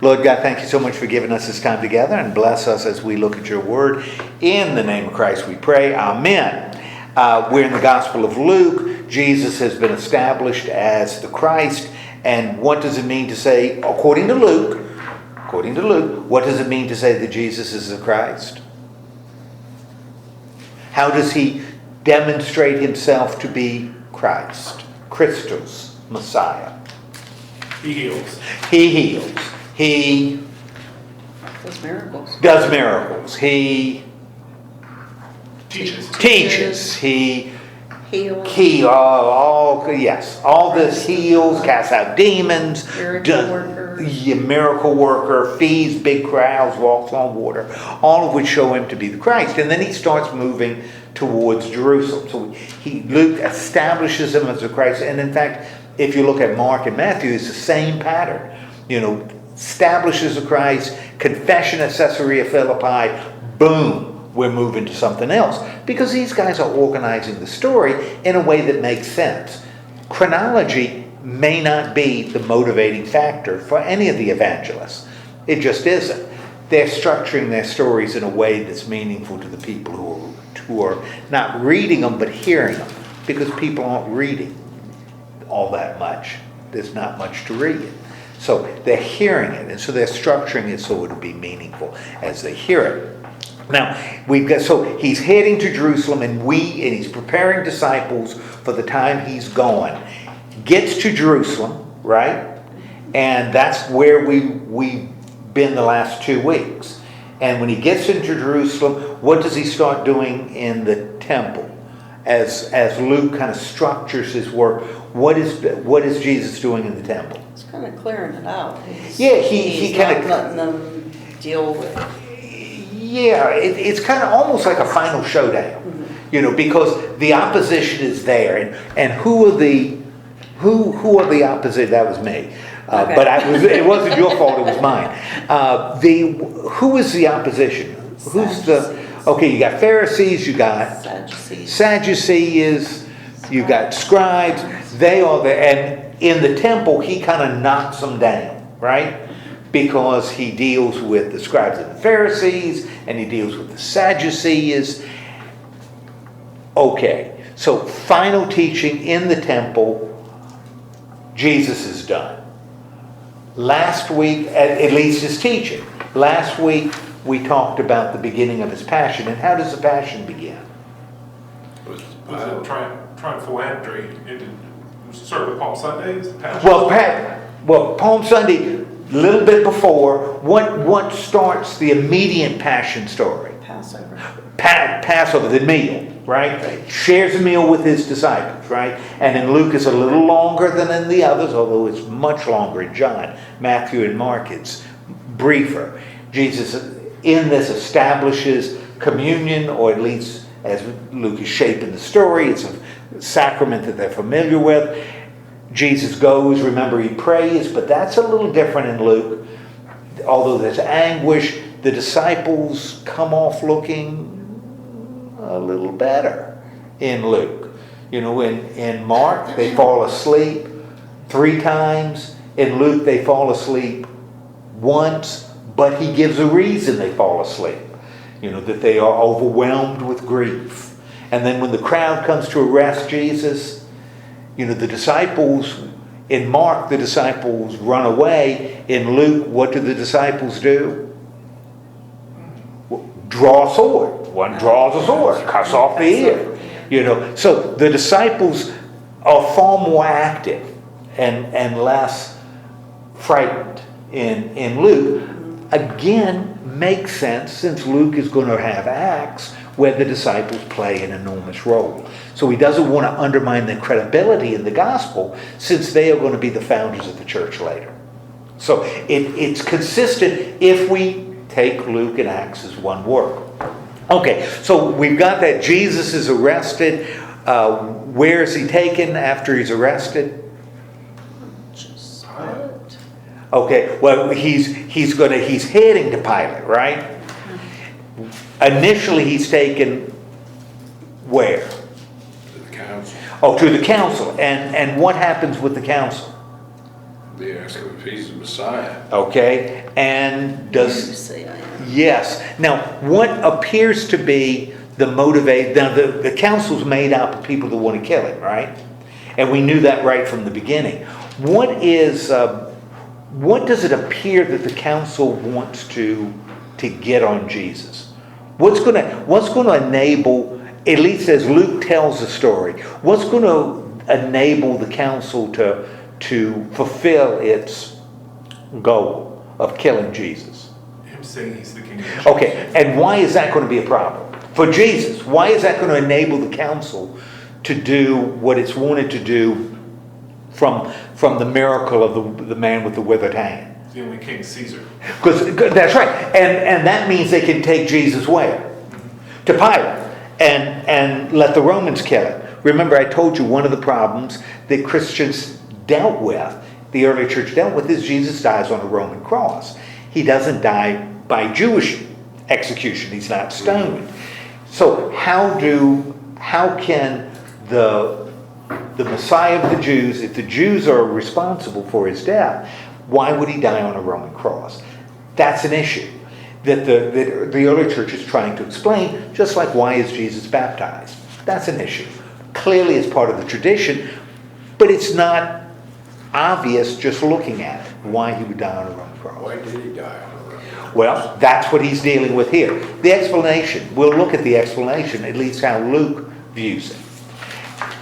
Lord God, thank you so much for giving us this time together, and bless us as we look at your word. In the name of Christ we pray. Amen. We're in the Gospel of Luke. Jesus has been established as the Christ. And what does it mean to say, according to Luke, what does it mean to say that Jesus is the Christ? How does he demonstrate himself to be Christ? Christos, Messiah. He heals. He heals. He does miracles. He teaches. He heals. All this heals, casts out demons. Miracle worker, feeds big crowds, walks on water. All of which show him to be the Christ. And then he starts moving towards Jerusalem. So Luke establishes him as the Christ. And in fact, if you look at Mark and Matthew, it's the same pattern. Establishes the Christ, confession at Caesarea Philippi, boom, we're moving to something else. Because these guys are organizing the story in a way that makes sense. Chronology may not be the motivating factor for any of the evangelists. It just isn't. They're structuring their stories in a way that's meaningful to the people who are not reading them but hearing them. Because people aren't reading all that much. There's not much to read. So they're hearing it, and so they're structuring it so it'll be meaningful as they hear it. Now, so he's heading to Jerusalem, and he's preparing disciples for the time he's gone. Gets to Jerusalem, right? And that's where we've been the last 2 weeks. And when he gets into Jerusalem, what does he start doing in the temple? As Luke kind of structures his work, what is Jesus doing in the temple? He's kind of clearing it out. He kind of letting them deal with. Yeah, it's kind of almost like a final showdown, because the opposition is there, and who are the opposition? That was me, Okay. But it wasn't your fault. It was mine. Who is the opposition? Who's the? Okay, you got Pharisees, you got Sadducees, you got scribes. They are there, and in the temple, he kind of knocks them down, right? Because he deals with the scribes and the Pharisees, and he deals with the Sadducees. Okay, so final teaching in the temple, Jesus is done. Last week, at least his teaching, last week we talked about the beginning of his passion. And how does the passion begin? Was it triumphal entry into certainly Palm Sunday? Is the passion? Well, Palm Sunday, a little bit before, what starts the immediate passion story? Passover. Passover, the meal, right? Shares a meal with his disciples, right? And in Luke it's a little longer than in the others, although it's much longer in John. Matthew and Mark, it's briefer. Jesus in this establishes communion, or at least as Luke is shaping the story, it's a sacrament that they're familiar with. Jesus goes, remember he prays, but that's a little different in Luke. Although there's anguish, the disciples come off looking a little better in Luke. In Mark, they fall asleep 3 times. In Luke, they fall asleep once, but he gives a reason they fall asleep. That they are overwhelmed with grief. And then when the crowd comes to arrest Jesus, the disciples, in Mark, the disciples run away. In Luke, what do the disciples do? Draw a sword. One draws a sword, cuts off the ear. So the disciples are far more active and less frightened in Luke. Again, makes sense since Luke is going to have Acts where the disciples play an enormous role. So he doesn't want to undermine their credibility in the gospel since they are going to be the founders of the church later. So it's consistent if we take Luke and Acts as one work. Okay, so we've got that Jesus is arrested. Where is he taken after he's arrested? Okay, well he's heading to Pilate, right? Initially he's taken where? To the council. Oh, to the council. And what happens with the council? They ask him if he's the Messiah. Okay, and You does, say I am. yes. Now, what appears to be the motivate, now the council's made up of people that want to kill him, right? And we knew that right from the beginning. What does it appear that the council wants to get on Jesus? What's going to enable, at least as Luke tells the story, what's going to enable the council to fulfill its goal of killing Jesus? Him saying he's the king of the Jews. Okay, and why is that going to be a problem? For Jesus, why is that going to enable the council to do what it's wanted to do from the miracle of the man with the withered hand? The only king, Caesar. Because that's right, and that means they can take Jesus where? To Pilate, and let the Romans kill him. Remember, I told you one of the problems that Christians dealt with, the early church dealt with, is Jesus dies on a Roman cross. He doesn't die by Jewish execution. He's not stoned. So how can the Messiah of the Jews, if the Jews are responsible for his death, why would he die on a Roman cross? That's an issue that the early church is trying to explain, just like why is Jesus baptized? That's an issue. Clearly it's part of the tradition, but it's not obvious just looking at it, why he would die on a Roman cross. Why did he die on the road? Well, that's what he's dealing with here. The explanation, we'll look at the explanation, at least how Luke views it.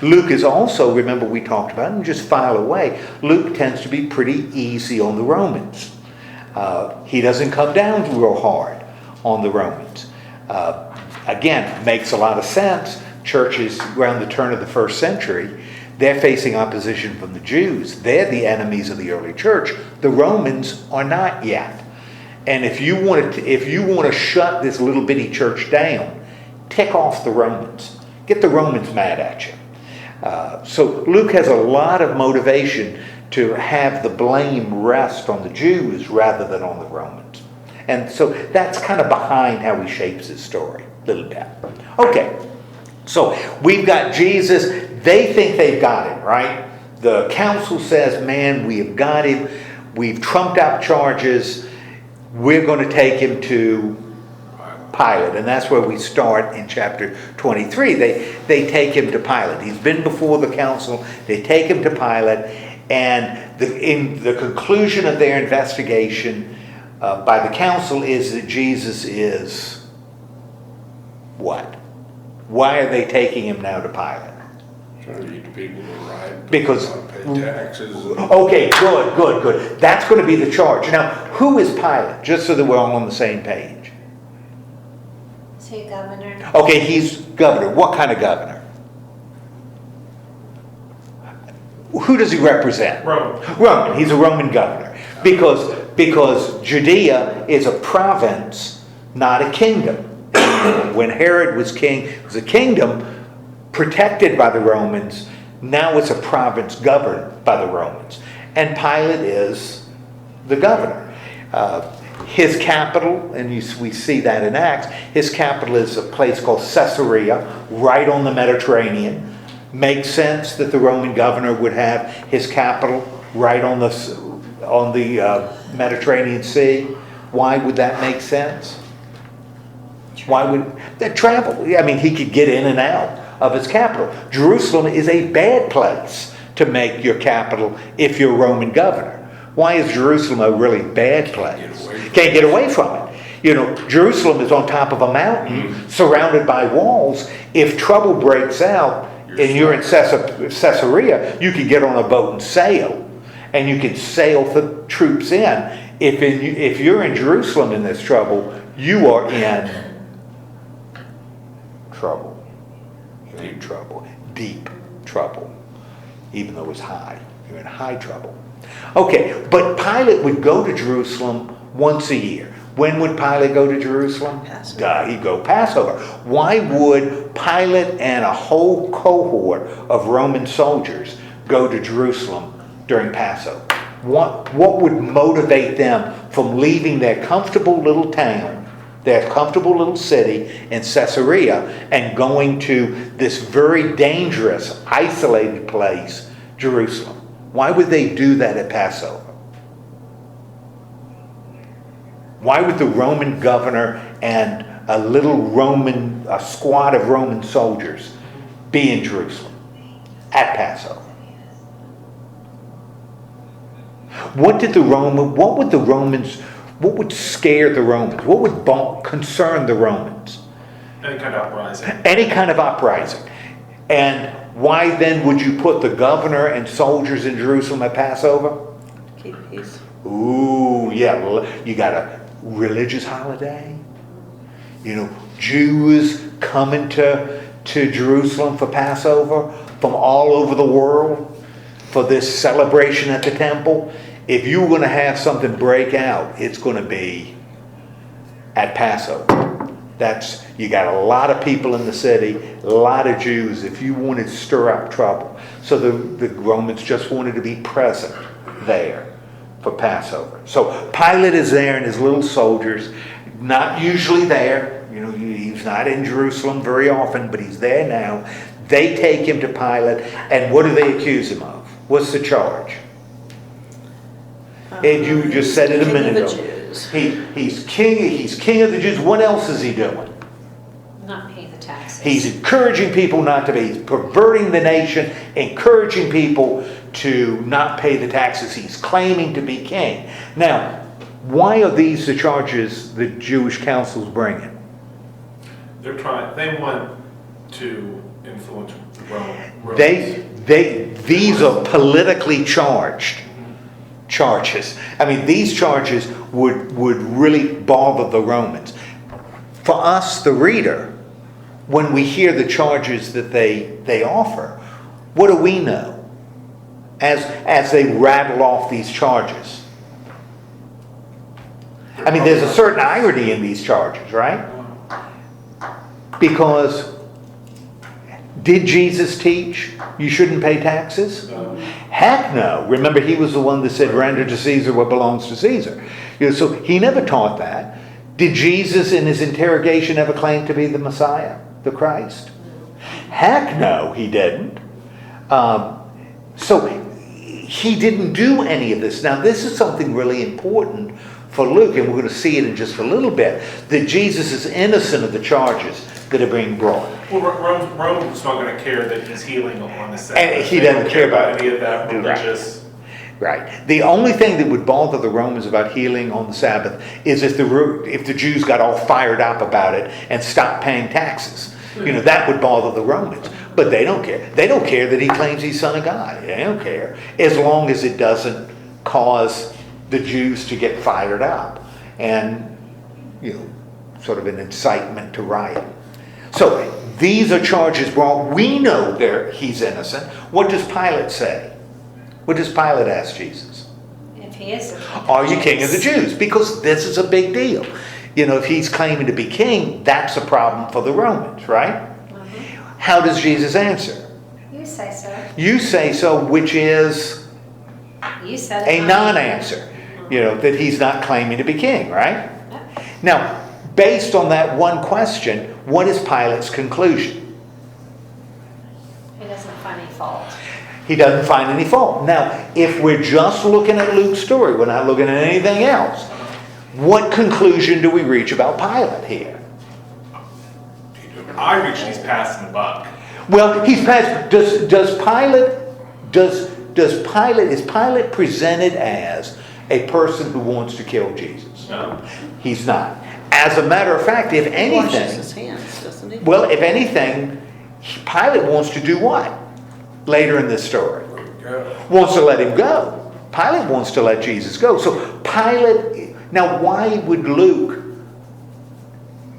Luke is also, remember we talked about, and just file away, Luke tends to be pretty easy on the Romans. He doesn't come down real hard on the Romans. Again, makes a lot of sense. Churches around the turn of the first century, they're facing opposition from the Jews. They're the enemies of the early church. The Romans are not yet. And if you want to shut this little bitty church down, tick off the Romans. Get the Romans mad at you. So Luke has a lot of motivation to have the blame rest on the Jews rather than on the Romans. And so that's kind of behind how he shapes his story a little bit. Okay, so we've got Jesus. They think they've got him, right? The council says, man, we have got him. We've trumped out charges. We're going to take him to Pilate, and that's where we start in chapter 23. They take him to Pilate. He's been before the council. They take him to Pilate, and in the conclusion of their investigation by the council is that Jesus is what? Why are they taking him now to Pilate? Trying to get people to ride. Because Pay taxes. okay, good. That's going to be the charge. Now, who is Pilate? Just so that we're all on the same page. Is he a governor? Okay, he's governor. What kind of governor? Who does he represent? Roman. He's a Roman governor. Because Judea is a province, not a kingdom. When Herod was king, it was a kingdom protected by the Romans. Now it's a province governed by the Romans. And Pilate is the governor. His capital, and we see that in Acts, his capital is a place called Caesarea, right on the Mediterranean. Makes sense that the Roman governor would have his capital right on the Mediterranean Sea. Why would that make sense? Why would that travel? I mean, he could get in and out of his capital. Jerusalem is a bad place to make your capital if you're a Roman governor. Why is Jerusalem a really bad place? Can't get away from it. You know, Jerusalem is on top of a mountain, surrounded by walls. If trouble breaks out and you're in Caesarea, you can get on a boat and sail, and you can sail the troops in. If you're in Jerusalem in this trouble, you are in trouble. You're in trouble. Deep trouble. Even though it's high. You're in high trouble. Okay, but Pilate would go to Jerusalem once a year. When would Pilate go to Jerusalem? Passover. He'd go Passover. Why would Pilate and a whole cohort of Roman soldiers go to Jerusalem during Passover? What would motivate them from leaving their comfortable little town, their comfortable little city in Caesarea, and going to this very dangerous, isolated place, Jerusalem? Why would they do that at Passover? Why would the Roman governor and a squad of Roman soldiers be in Jerusalem at Passover? What would scare the Romans? What would concern the Romans? Any kind of uprising. Any kind of uprising. And why then would you put the governor and soldiers in Jerusalem at Passover? Keep peace. Ooh, yeah, well, you got a religious holiday. Jews coming to Jerusalem for Passover from all over the world for this celebration at the temple. If you're going to have something break out, it's going to be at Passover. You got a lot of people in the city, a lot of Jews, if you wanted to stir up trouble. So the Romans just wanted to be present there for Passover. So Pilate is there and his little soldiers, not usually there. He's not in Jerusalem very often, but he's there now. They take him to Pilate, and what do they accuse him of? What's the charge? And you just said it a minute ago. He's king of the Jews. What else is he doing? Not pay the taxes. He's encouraging people not to pay. He's perverting the nation, encouraging people to not pay the taxes. He's claiming to be king. Now, why are these the charges the Jewish council's bringing? They want to influence Rome. These are politically charged charges. I mean, these charges would really bother the Romans. For us, the reader, when we hear the charges that they offer, what do we know as they rattle off these charges? I mean, there's a certain irony in these charges, right? Because did Jesus teach you shouldn't pay taxes? No. Heck no. Remember, he was the one that said, render to Caesar what belongs to Caesar. So he never taught that. Did Jesus in his interrogation ever claim to be the Messiah, the Christ? Heck no, he didn't. So he didn't do any of this. Now, this is something really important for Luke, and we're going to see it in just a little bit, that Jesus is innocent of the charges that are being brought. Well, Rome's not going to care that he's healing on the Sabbath. And he doesn't care about any of that religious. Right. The only thing that would bother the Romans about healing on the Sabbath is if the Jews got all fired up about it and stopped paying taxes. That would bother the Romans. But they don't care. They don't care that he claims he's Son of God. They don't care. As long as it doesn't cause the Jews to get fired up and, sort of an incitement to riot. So these are charges brought. We know he's innocent. What does Pilate say? What does Pilate ask Jesus? If he is a king. Are you king of the Jews? Because this is a big deal. If he's claiming to be king, that's a problem for the Romans, right? Mm-hmm. How does Jesus answer? You say so. You say so, which is You said a non-answer. That he's not claiming to be king, right? Yep. Now, based on that one question, what is Pilate's conclusion? He doesn't find any fault. He doesn't find any fault. Now, if we're just looking at Luke's story, we're not looking at anything else, what conclusion do we reach about Pilate here? I reach he's passing the buck. Well, he's passed. Is Pilate presented as a person who wants to kill Jesus? No. He's not. As a matter of fact, if He washes anything, his hands, doesn't he? well, if anything, Pilate wants to do what? Later in this story. Wants to let him go. Pilate wants to let Jesus go. So Pilate, now why would Luke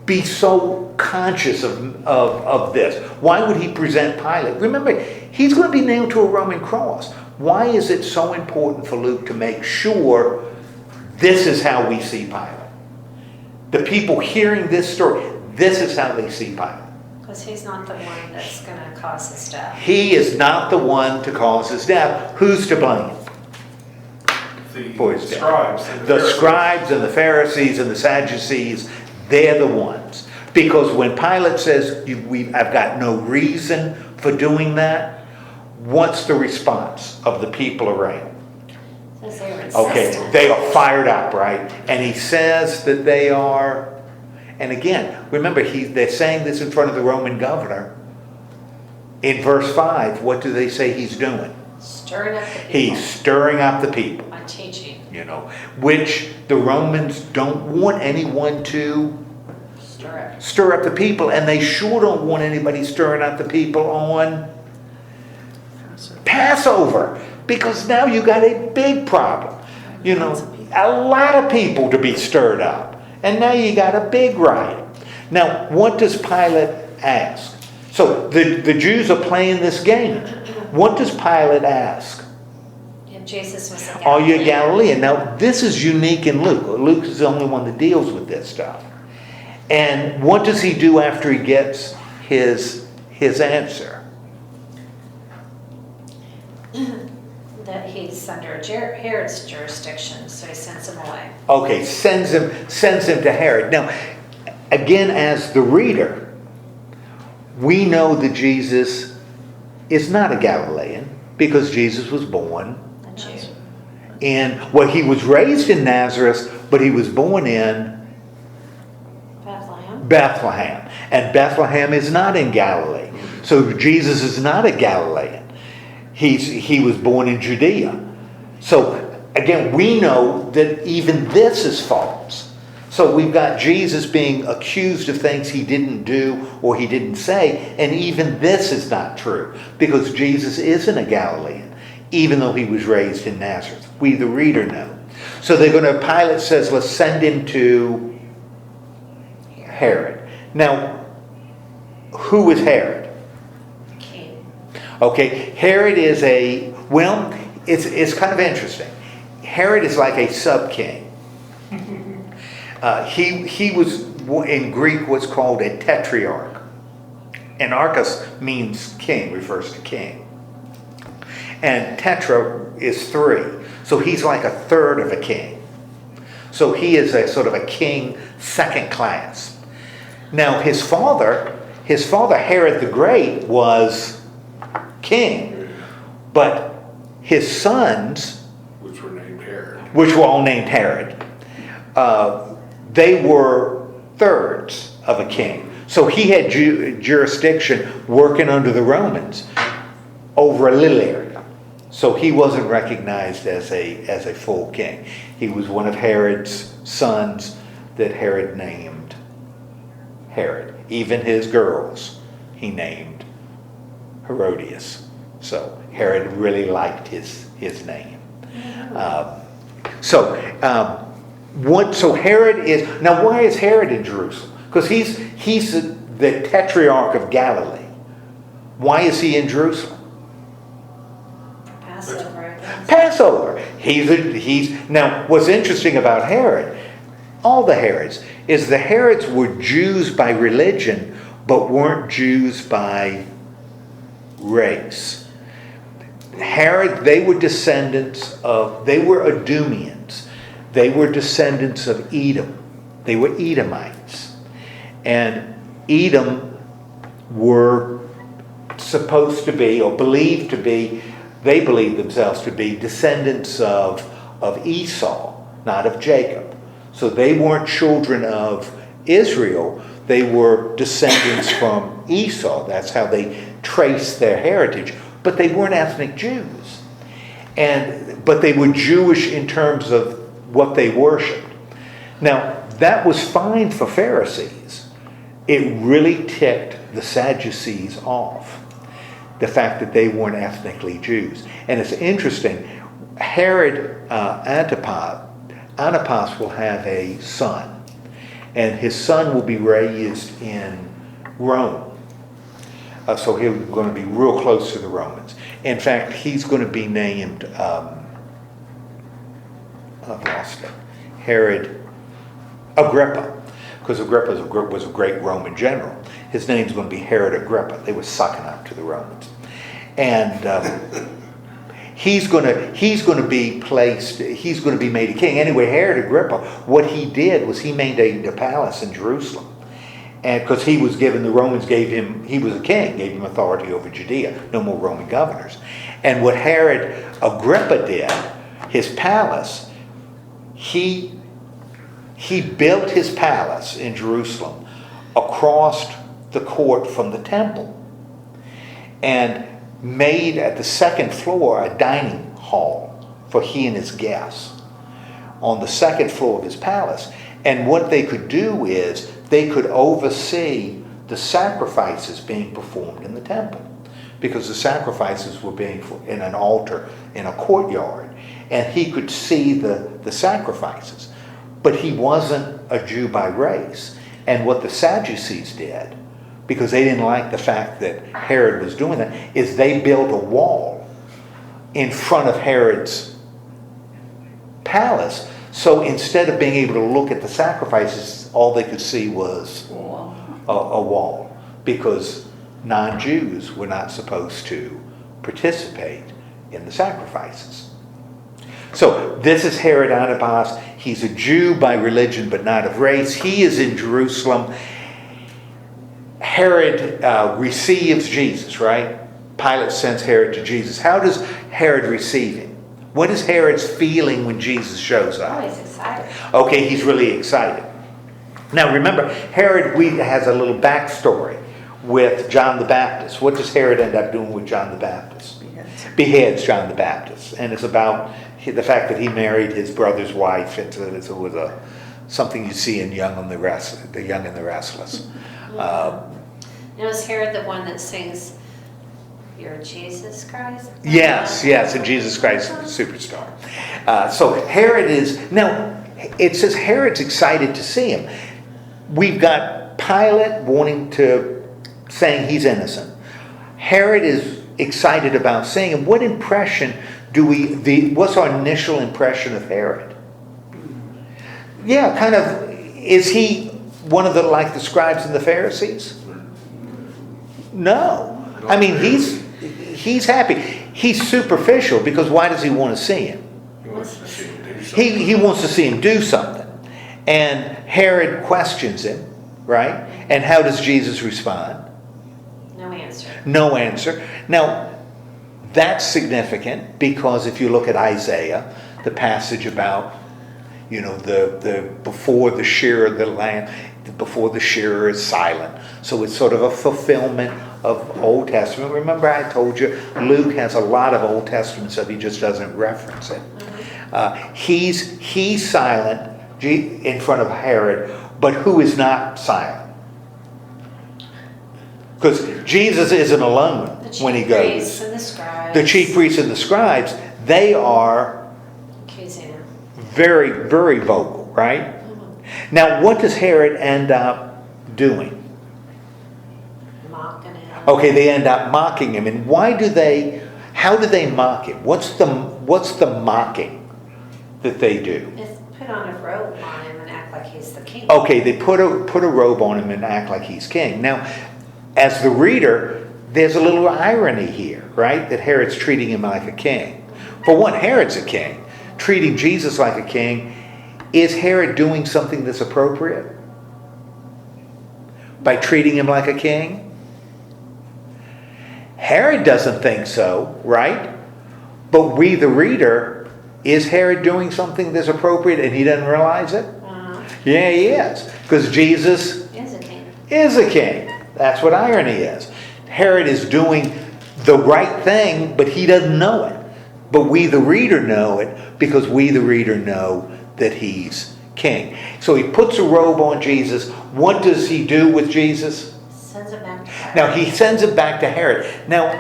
be so conscious of this? Why would he present Pilate? Remember, he's going to be nailed to a Roman cross. Why is it so important for Luke to make sure this is how we see Pilate? The people hearing this story, this is how they see Pilate. Because he's not the one that's going to cause his death. He is not the one to cause his death. Who's to blame? For his death. The scribes and the Pharisees and the Sadducees, they're the ones. Because when Pilate says, I've got no reason for doing that, what's the response of the people around? Says they were Okay, insistent. they are fired up, right? And he says that they are, and again, remember, they're saying this in front of the Roman governor. In verse 5, what do they say he's doing? Stirring up the people. He's stirring up the people, By teaching. which the Romans don't want anyone to Stir stir up the people, and they sure don't want anybody stirring up the people on Passover, because now you got a big problem. A lot of people to be stirred up, and now you got a big riot. Now, what does Pilate ask? So the Jews are playing this game. What does Pilate ask? If Jesus was a Are you Galilean. Galilean? Now, this is unique in Luke. Luke is the only one that deals with this stuff. And what does he do after he gets his answer? That he's under Herod's jurisdiction, so he sends him away. Okay, sends him to Herod. Now, again, as the reader, we know that Jesus is not a Galilean because Jesus was born A Jew. he was raised in Nazareth, but he was born in Bethlehem. And Bethlehem is not in Galilee. So Jesus is not a Galilean. He was born in Judea. So again, we know that even this is false. So we've got Jesus being accused of things he didn't do or he didn't say, and even this is not true because Jesus isn't a Galilean, even though he was raised in Nazareth. We, the reader, know. So Pilate says, let's send him to Herod. Now, who is Herod? King. Okay, Herod is it's kind of interesting. Herod is like a sub-king. He was, in Greek, what's called a tetrarch. Anarchos means king, refers to king. And tetra is 3. So he's like a third of a king. So he is a sort of a king second class. Now his father Herod the Great was king. But his sons, Which were named Herod. which were all named Herod, they were thirds of a king. So he had jurisdiction working under the Romans over a little area. So he wasn't recognized as a full king. He was one of Herod's sons that Herod named Herod. Even his girls he named Herodias. So Herod really liked his name. So Herod is, now why is Herod in Jerusalem? Because he's the tetrarch of Galilee. Why is he in Jerusalem? Passover, I guess. Passover. Now what's interesting about Herod, all the Herods, is the Herods were Jews by religion, but weren't Jews by race. Herod, they were Edomians. They were descendants of Edom. They were Edomites. And Edom were supposed to be, or believed to be, they believed themselves to be descendants of Esau, not of Jacob. So they weren't children of Israel. They were descendants from Esau. That's how they traced their heritage. But they weren't ethnic Jews. But they were Jewish in terms of what they worshipped. Now, that was fine for Pharisees. It really ticked the Sadducees off, the fact that they weren't ethnically Jews. And it's interesting, Herod Antipas will have a son, and his son will be raised in Rome. So he's going to be real close to the Romans. In fact, he's going to be named, I've lost it, Herod Agrippa, because Agrippa was a great Roman general. His name's going to be Herod Agrippa. They were sucking up to the Romans. And he's going to be placed, he's going to be made a king. Anyway, Herod Agrippa, what he did was he made a palace in Jerusalem. And because he was given, the Romans gave him, he was a king, gave him authority over Judea, no more Roman governors. And what Herod Agrippa did, his palace, he built his palace in Jerusalem across the court from the temple and made at the second floor a dining hall for he and his guests on the second floor of his palace. And what they could do is they could oversee the sacrifices being performed in the temple, because the sacrifices were being in an altar in a courtyard, and he could see the sacrifices. But he wasn't a Jew by race. And what the Sadducees did, because they didn't like the fact that Herod was doing that, is they built a wall in front of Herod's palace. So instead of being able to look at the sacrifices, all they could see was a wall, because non-Jews were not supposed to participate in the sacrifices. So this is Herod Antipas. He's a Jew by religion but not of race. He is in Jerusalem. Herod receives Jesus, right? Pilate sends Herod to Jesus. How does Herod receive him? What is Herod's feeling when Jesus shows up? Oh, he's excited. Okay, he's really excited. Now remember, Herod has a little backstory with John the Baptist. What does Herod end up doing with John the Baptist? Beheads John the Baptist. And it's about the fact that he married his brother's wife. It was something you see in The Young and the Restless. Now, is Herod the one that sings, "You're Jesus Christ"? Yes, and Jesus Christ is the superstar. So Herod is, now it says Herod's excited to see him. We've got Pilate saying he's innocent. Herod is excited about seeing him. What impression what's our initial impression of Herod? Yeah, kind of, is he one of the scribes and the Pharisees? No. I mean, he's happy. He's superficial, because why does he want to see him? He wants to see him do something. He wants to see him do something. And Herod questions him, right? And how does Jesus respond? No answer. No answer. Now, that's significant, because if you look at Isaiah, the passage about, the before the shearer of the lamb, before the shearer is silent. So it's sort of a fulfillment of Old Testament. Remember I told you, Luke has a lot of Old Testament stuff, he just doesn't reference it. He's silent in front of Herod, but who is not silent? Because Jesus isn't alone when he goes. The chief priests and the scribes. The chief priests and the scribes, they are Accusing him. very, very vocal, right? Now, what does Herod end up doing? Mocking him. Okay, they end up mocking him. And how do they mock him? What's the mocking that they do? It's put on a robe on him and act like he's the king. Okay, they put a robe on him and act like he's king. Now, as the reader, there's a little irony here, right? That Herod's treating him like a king. For one, Herod's a king. Treating Jesus like a king. Is Herod doing something that's appropriate? By treating him like a king? Herod doesn't think so, right? But we, the reader, is Herod doing something that's appropriate and he doesn't realize it? Yeah, he is. Because Jesus is a king. That's what irony is. Herod is doing the right thing, but he doesn't know it. But we, the reader, know it, because we, the reader, know that he's king. So he puts a robe on Jesus. What does he do with Jesus? Sends him back to Pilate. Now, he sends him back to Herod. Now,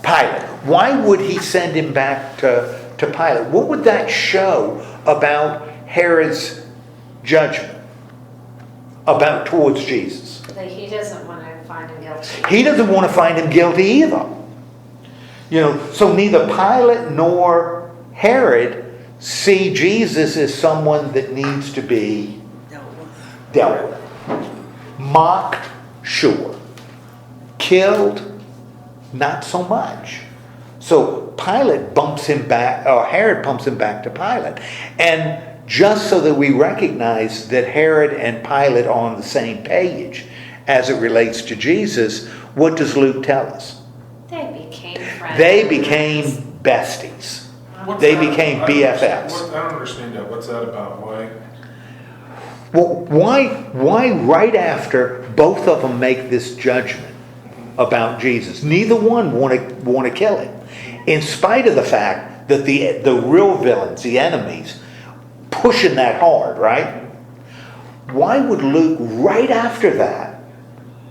Pilate. Why would he send him back to Pilate? What would that show about Herod's judgment towards Jesus? That he doesn't want to find him guilty. He doesn't want to find him guilty either. So neither Pilate nor Herod see Jesus as someone that needs to be dealt with. Mocked, sure. Killed, not so much. So Herod bumps him back to Pilate. And just so that we recognize that Herod and Pilate are on the same page as it relates to Jesus, what does Luke tell us? They became friends. They became besties. What's They that- became I don't understand- BFFs. I don't understand that. What's that about? Why? Well, why right after both of them make this judgment about Jesus, neither one want to kill him, in spite of the fact that the real villains, the enemies, pushing that hard, right? Why would Luke right after that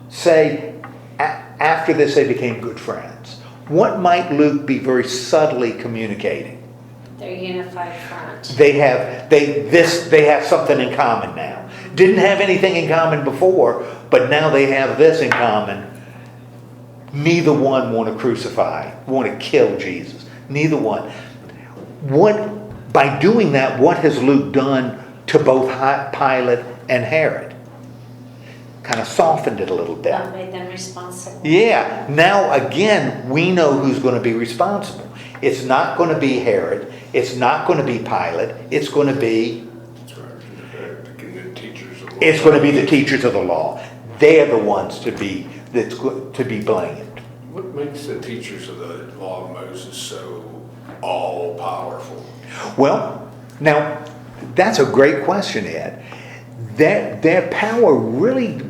say, after this they became good friends? What might Luke be very subtly communicating? Their unified front. They have something in common now. Didn't have anything in common before, but now they have this in common. Neither one want to kill Jesus. Neither one. By doing that, what has Luke done to both Pilate and Herod? Kind of softened it a little bit. That made them responsible. Yeah, now again, we know who's going to be responsible. It's not going to be Herod. It's not going to be Pilate. It's going to be The teachers of the law. It's going to be the teachers of the law. They're the ones to be blamed. What makes the teachers of the law of Moses so all-powerful? Well, now that's a great question, Ed. Their power really,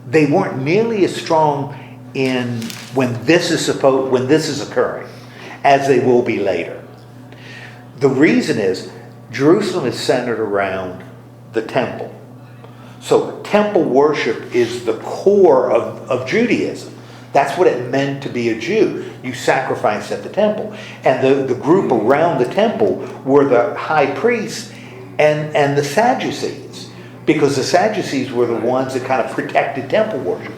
they weren't nearly as strong when this is occurring as they will be later. The reason is Jerusalem is centered around the temple. So temple worship is the core of Judaism. That's what it meant to be a Jew. You sacrifice at the temple. And the group around the temple were the high priests and the Sadducees. Because the Sadducees were the ones that kind of protected temple worship.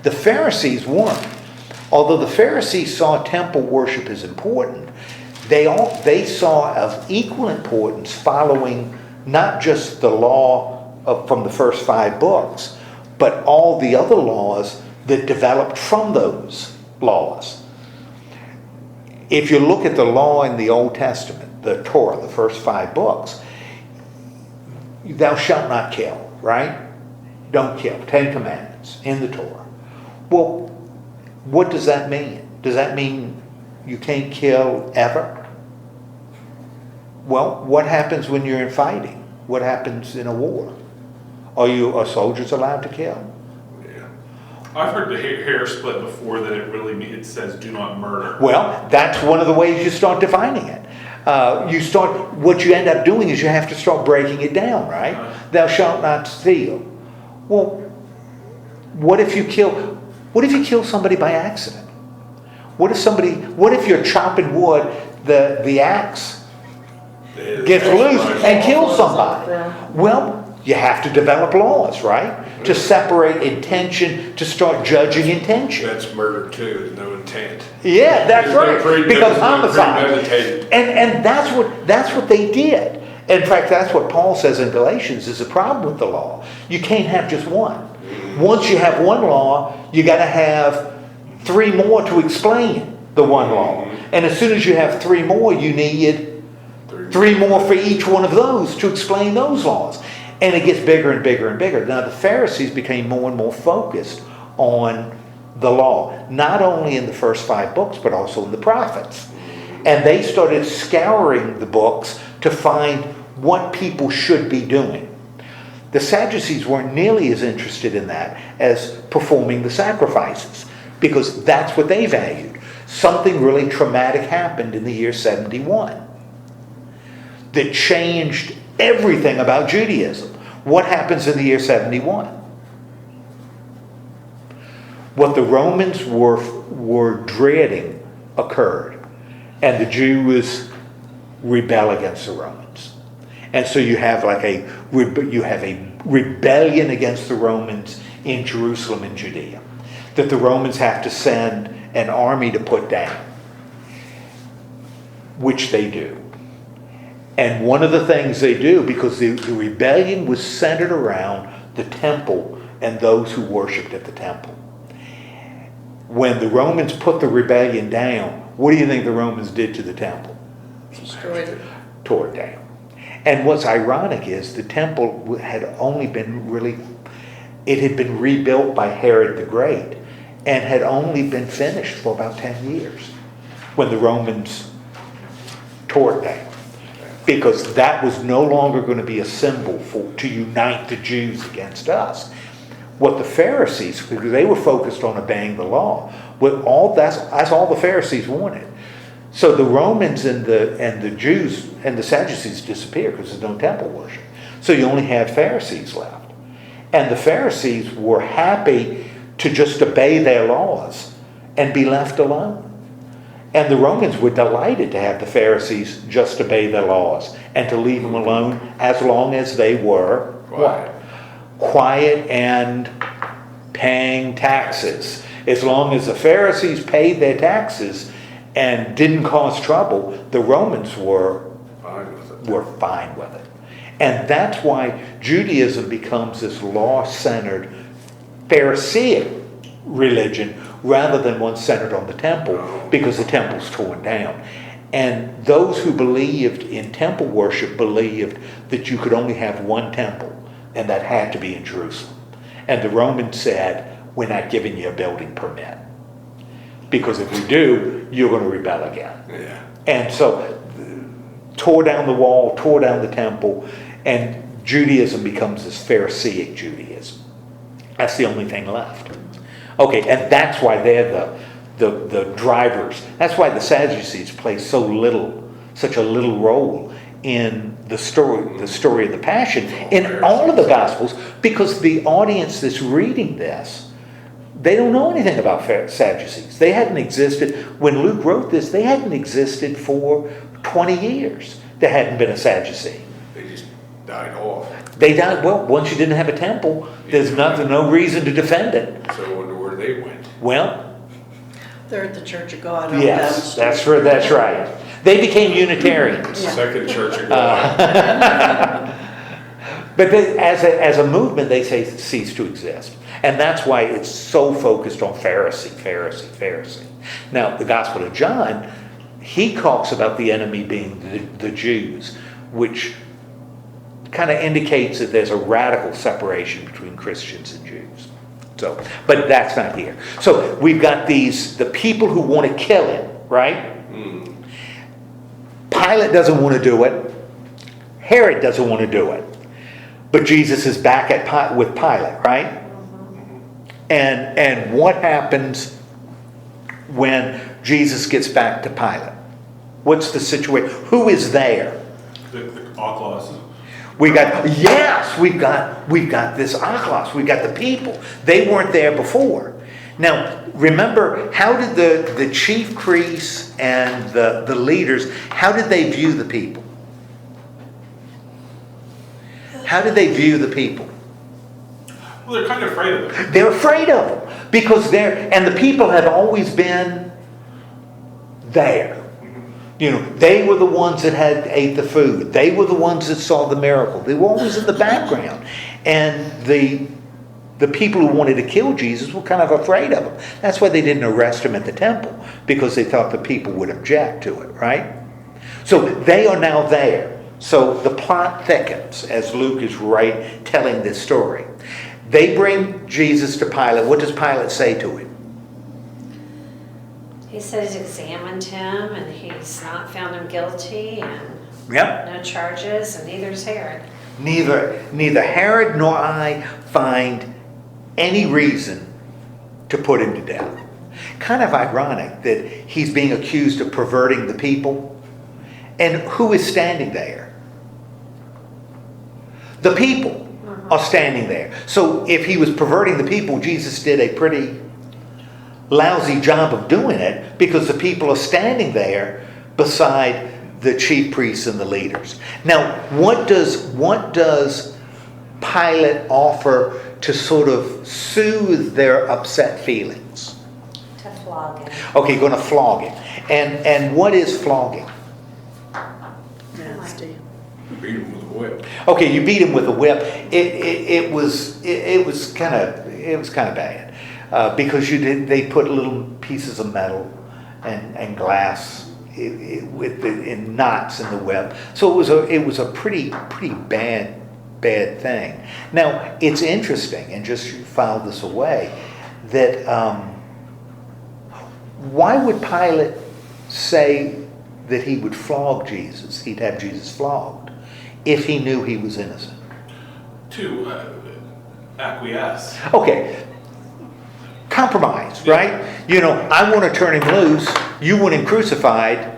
The Pharisees weren't. Although the Pharisees saw temple worship as important, they saw of equal importance following not just the law from the first 5 books, but all the other laws that developed from those laws. If you look at the law in the Old Testament, the Torah, the first 5 books, thou shalt not kill, right? Don't kill. 10 Commandments in the Torah. Well, what does that mean? Does that mean you can't kill ever? Well, what happens when you're in fighting? What happens in a war? Are soldiers allowed to kill? Yeah. I've heard the hair split before that it says do not murder. Well, that's one of the ways you start defining it. What you end up doing is you have to start breaking it down, right? Thou shalt not steal. Well, what if you kill somebody by accident? What if you're chopping wood, the axe gets loose and kills somebody? Well, you have to develop laws, right? To separate intention, to start judging intention. That's murder too, no intent. Yeah, that's right. Because homicide. Premeditated. And that's what they did. In fact, that's what Paul says in Galatians is the problem with the law. You can't have just one. Once you have one law, you got to have 3 more to explain the one law. And as soon as you have 3 more, you need 3 more for each one of those to explain those laws. And it gets bigger and bigger and bigger. Now the Pharisees became more and more focused on the law, not only in the first 5 books, but also in the prophets. And they started scouring the books to find what people should be doing. The Sadducees weren't nearly as interested in that as performing the sacrifices, because that's what they valued. Something really traumatic happened in the year 71 that changed everything about Judaism. What happens in the year 71? What the Romans were dreading occurred, and the Jews rebel against the Romans. And so you have a rebellion against the Romans in Jerusalem and Judea that the Romans have to send an army to put down, which they do. And one of the things they do, because the rebellion was centered around the temple and those who worshipped at the temple. When the Romans put the rebellion down, what do you think the Romans did to the temple? Destroyed it. Tore it down. And what's ironic is the temple had only been it had been rebuilt by Herod the Great and had only been finished for about 10 years when the Romans tore it down. because that was no longer going to be a symbol to unite the Jews against us. What the Pharisees, because they were focused on obeying the law, that's all the Pharisees wanted. So the Romans and the Jews and the Sadducees disappear because there's no temple worship. So you only had Pharisees left. And the Pharisees were happy to just obey their laws and be left alone. And the Romans were delighted to have the Pharisees just obey their laws and to leave them alone as long as they were Quiet. Quiet and paying taxes. As long as the Pharisees paid their taxes and didn't cause trouble, the Romans were Fine with it. fine with it. And that's why Judaism becomes this law-centered Pharisaic religion rather than one centered on the temple, because the temple's torn down. And those who believed in temple worship believed that you could only have one temple, and that had to be in Jerusalem. And the Romans said, we're not giving you a building permit, because if we do, you're going to rebel again. Yeah. And so tore down the wall, tore down the temple, and Judaism becomes this Pharisaic Judaism. That's the only thing left. Okay, and that's why they're the drivers. That's why the Sadducees play such a little role in the story of the Passion in all of the Gospels, because the audience that's reading this, they don't know anything about Sadducees. They hadn't existed, when Luke wrote this, they hadn't existed for 20 years. There hadn't been a Sadducee. They just died off. They died, well, once you didn't have a temple, there's no reason to defend it. So I wonder where they went. Well, They're at the Church of God. on yes, Down that's Street. right. They became Unitarians. Yeah. Second Church of God. But as a movement, they cease to exist. And that's why it's so focused on Pharisee. Now, the Gospel of John, he talks about the enemy being the Jews, which kind of indicates that there's a radical separation between Christians and Jews. So, but that's not here. So we've got the people who want to kill him, right? Pilate doesn't want to do it. Herod doesn't want to do it. But Jesus is back with Pilate, right? And what happens when Jesus gets back to Pilate? What's the situation? Who is there? The outlaws. We've got this Aklos. We've got the people. They weren't there before. Now, remember, how did the chief priests and the leaders, how did they view the people? How did they view the people? Well, they're kind of afraid of them. They're afraid of them because the people have always been there. You know, they were the ones that ate the food. They were the ones that saw the miracle. They were always in the background. And the people who wanted to kill Jesus were kind of afraid of him. That's why they didn't arrest him at the temple, because they thought the people would object to it, right? So they are now there. So the plot thickens as Luke is telling this story. They bring Jesus to Pilate. What does Pilate say to him? He says he's examined him and he's not found him guilty and Yep. no charges, and neither's Herod. Neither Herod nor I find any reason to put him to death. Kind of ironic that he's being accused of perverting the people. And who is standing there? The people are standing there. So if he was perverting the people, Jesus did a pretty lousy job of doing it, because the people are standing there beside the chief priests and the leaders. Now, what does Pilate offer to sort of soothe their upset feelings? To flog him. Okay, going to flog him. And what is flogging? Nasty. Beat him with a whip. Okay, you beat him with a whip. It was kind of bad because they put little pieces of metal and glass in knots in the whip. So it was a pretty bad thing. Now it's interesting, and just file this away, that why would Pilate say that he would flog Jesus, he'd have Jesus flogged, if he knew he was innocent? To acquiesce. Okay, compromise, right? You know, I want to turn him loose, you want him crucified,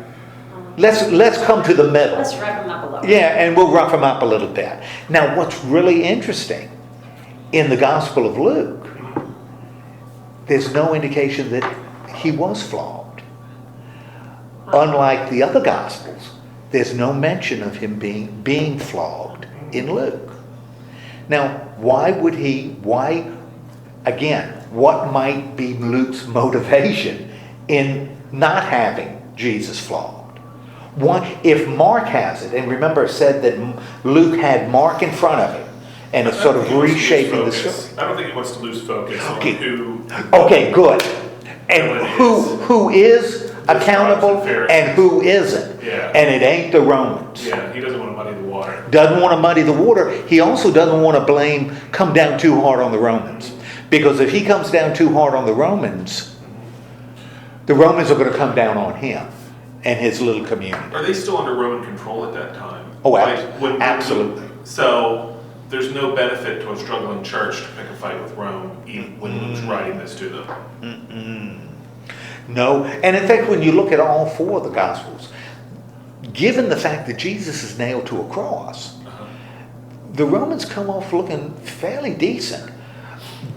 let's come to the middle. Let's wrap them up a little. Yeah, and we'll rough him up a little bit. Now, what's really interesting, in the Gospel of Luke, there's no indication that he was flogged. Unlike the other Gospels, there's no mention of him being flogged in Luke. Now, again, what might be Luke's motivation in not having Jesus flogged? If Mark has it, and remember it said that Luke had Mark in front of him, and it's sort of reshaping the story. I don't think he wants to lose focus on who. Okay, good. And who is accountable and who isn't. Yeah. And it ain't the Romans. Yeah, he doesn't want to muddy the water. Doesn't want to muddy the water. He also doesn't want to come down too hard on the Romans. Because if he comes down too hard on the Romans are going to come down on him and his little community. Are they still under Roman control at that time? Oh, absolutely. So there's no benefit to a struggling church to pick a fight with Rome even when Luke's writing this to them. No. And in fact, when you look at all four of the Gospels, given the fact that Jesus is nailed to a cross, the Romans come off looking fairly decent.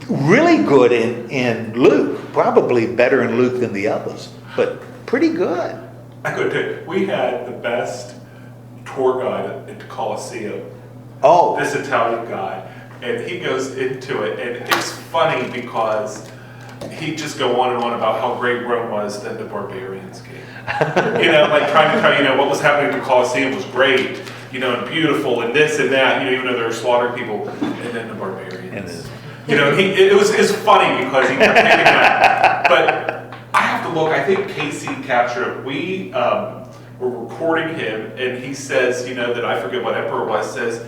Really good in Luke. Probably better in Luke than the others. But pretty good. I could tell you, we had the best tour guide at the Colosseum. Oh. This Italian guy. And he goes into it. And it's funny because he'd just go on and on about how great Rome was, then the barbarians came. Like trying to tell, what was happening at the Colosseum was great, and beautiful, and this and that, even though they were slaughtering people, and then the barbarians. It's funny because he kept thinking that. But I have to look, I think Casey captured it. We were recording him, and he says, that I forget what emperor it was, says,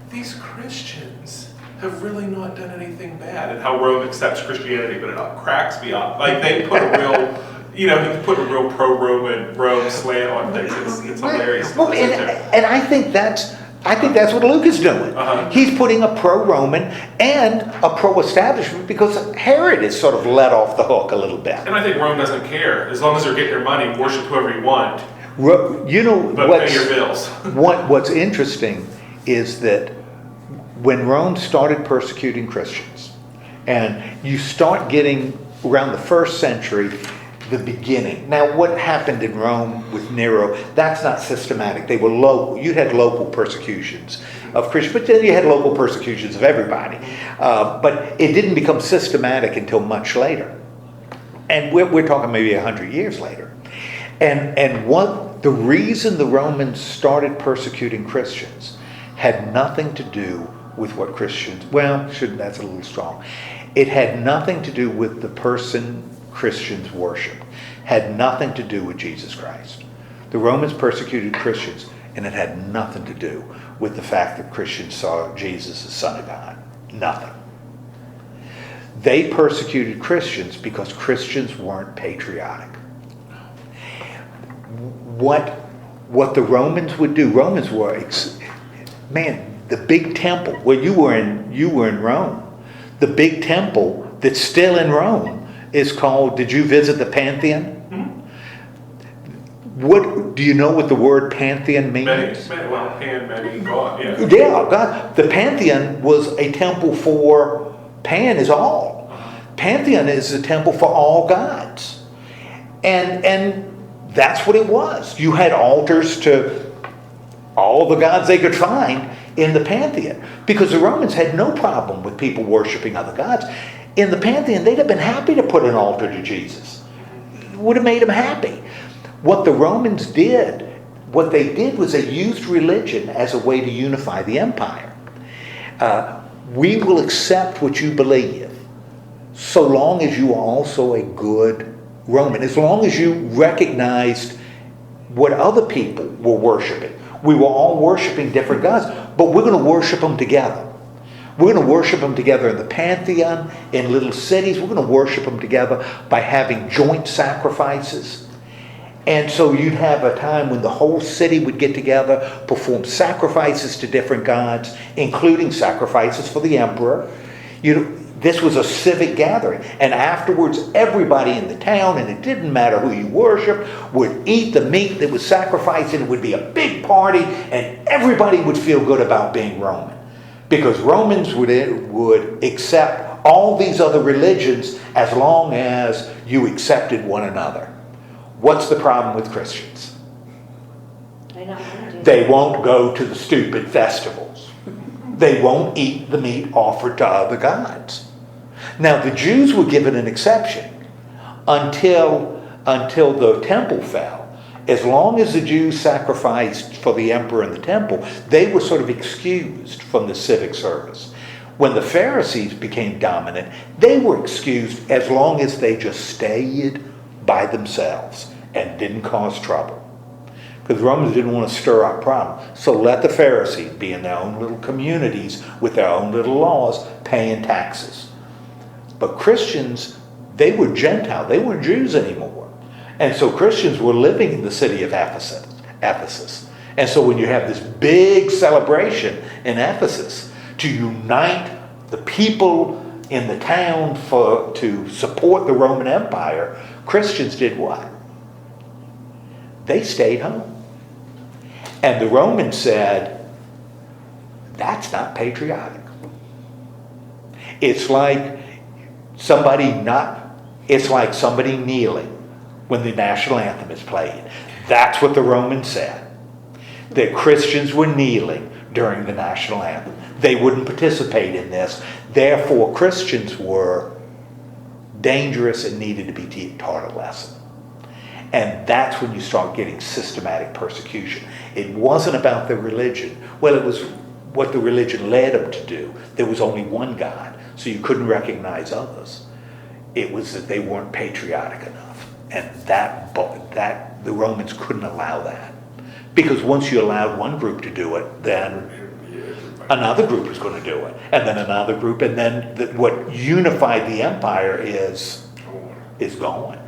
these Christians have really not done anything bad, and how Rome accepts Christianity, but it cracks me up. Like they put a real, he put a real pro-Roman Rome slant on things. It's hilarious. Well, and I think that's what Luke is doing. He's putting a pro-Roman and a pro-establishment because Herod is sort of let off the hook a little bit. And I think Rome doesn't care as long as they're getting their money. Worship whoever you want. But pay your bills. What's interesting is that when Rome started persecuting Christians, and you start getting around the 1st century, the beginning. Now, what happened in Rome with Nero, that's not systematic. They were local. You had local persecutions of Christians, but then you had local persecutions of everybody. But it didn't become systematic until much later. And we're talking maybe 100 years later. And the reason the Romans started persecuting Christians had nothing to do with what Christians, that's a little strong. It had nothing to do with the person Christians worship. Had nothing to do with Jesus Christ. The Romans persecuted Christians, and it had nothing to do with the fact that Christians saw Jesus as Son of God. Nothing. They persecuted Christians because Christians weren't patriotic. What the Romans would do, Romans were, the big temple, you were in Rome. The big temple that's still in Rome is called, did you visit the Pantheon? What do you know what the word Pantheon means? Many, God, yeah. Yeah, God. The Pantheon was a temple for, Pan is all. Pantheon is a temple for all gods. And that's what it was. You had altars to all the gods they could find in the Pantheon. Because the Romans had no problem with people worshiping other gods. In the Pantheon, they'd have been happy to put an altar to Jesus. It would have made them happy. What the Romans did, what they did was they used religion as a way to unify the empire. We will accept what you believe, so long as you are also a good Roman. As long as you recognized what other people were worshiping. We were all worshiping different gods, but we're going to worship them together. We're going to worship them together in the Pantheon, in little cities. We're going to worship them together by having joint sacrifices. And so you'd have a time when the whole city would get together, perform sacrifices to different gods, including sacrifices for the emperor. This was a civic gathering. And afterwards, everybody in the town, and it didn't matter who you worshiped, would eat the meat that was sacrificed, and it would be a big party, and everybody would feel good about being Roman. Because Romans would accept all these other religions as long as you accepted one another. What's the problem with Christians? They don't want to do They that. won't go to the stupid festivals. They won't eat the meat offered to other gods. Now, the Jews were given an exception until the temple fell. As long as the Jews sacrificed for the emperor in the temple, they were sort of excused from the civic service. When the Pharisees became dominant, they were excused as long as they just stayed by themselves and didn't cause trouble. Because the Romans didn't want to stir up problems. So let the Pharisees be in their own little communities with their own little laws, paying taxes. But Christians, they were Gentile. They weren't Jews anymore. And so Christians were living in the city of Ephesus. And so when you have this big celebration in Ephesus to unite the people in the town to support the Roman Empire, Christians did what? They stayed home. And the Romans said, that's not patriotic. It's like somebody kneeling when the national anthem is played. That's what the Romans said. That Christians were kneeling during the national anthem. They wouldn't participate in this. Therefore, Christians were dangerous and needed to be taught a lesson. And that's when you start getting systematic persecution. It wasn't about their religion. Well, it was what the religion led them to do. There was only one God, so you couldn't recognize others. It was that they weren't patriotic enough. And that the Romans couldn't allow that. Because once you allowed one group to do it, then another group is going to do it. And then another group, and then what unified the empire is gone.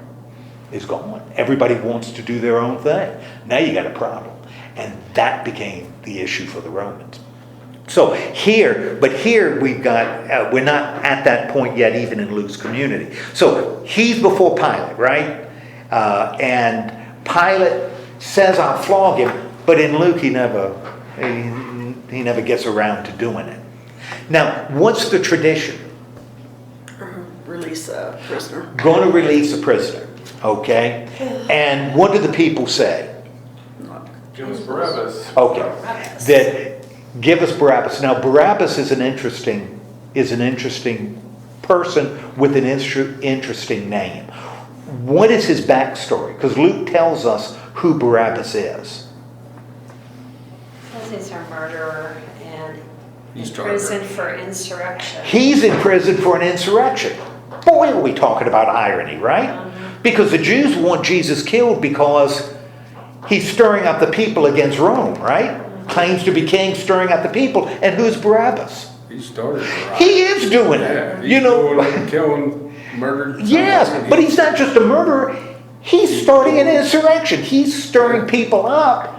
Is gone. Everybody wants to do their own thing. Now you got a problem. And that became the issue for the Romans. So here we've got, we're not at that point yet even in Luke's community. So he's before Pilate, right? And Pilate says, I'll flog him, but in Luke he never gets around to doing it. Now, what's the tradition? Release a prisoner. Going to release a prisoner, okay? And what do the people say? Give us Barabbas. Okay, Barabbas. that give us Barabbas. Now, Barabbas is an interesting person with an interesting name. What is his backstory? Because Luke tells us who Barabbas is. Says he's a murderer and He's in trying prison to- for insurrection. He's in prison for an insurrection. Boy, are we talking about irony, right? Because the Jews want Jesus killed because he's stirring up the people against Rome, right? Claims to be king, stirring up the people. And who's Barabbas? He started the riot. He is doing Yeah, it. he's You know. doing it, killing, murdered. Yes, but he's not just a murderer. He's starting an insurrection. He's stirring people up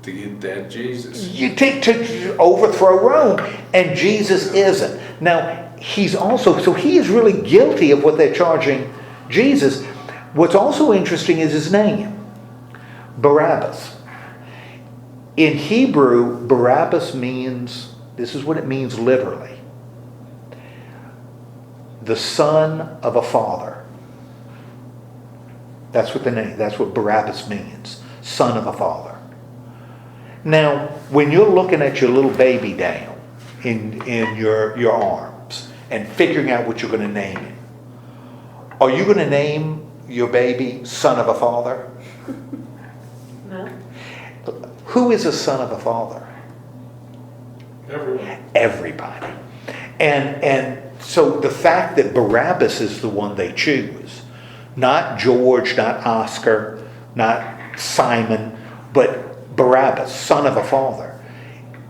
to get that Jesus. to overthrow Rome, and Jesus isn't. Now, so he is really guilty of what they're charging Jesus. What's also interesting is his name, Barabbas. In Hebrew, Barabbas means, this is what it means literally, the son of a father. That's what Barabbas means, son of a father. Now, when you're looking at your little baby down in your arms and figuring out what you're going to name him, are you going to name your baby son of a father? No? Who is a son of a father? Everyone. Everybody. And so the fact that Barabbas is the one they choose, not George, not Oscar, not Simon, but Barabbas, son of a father.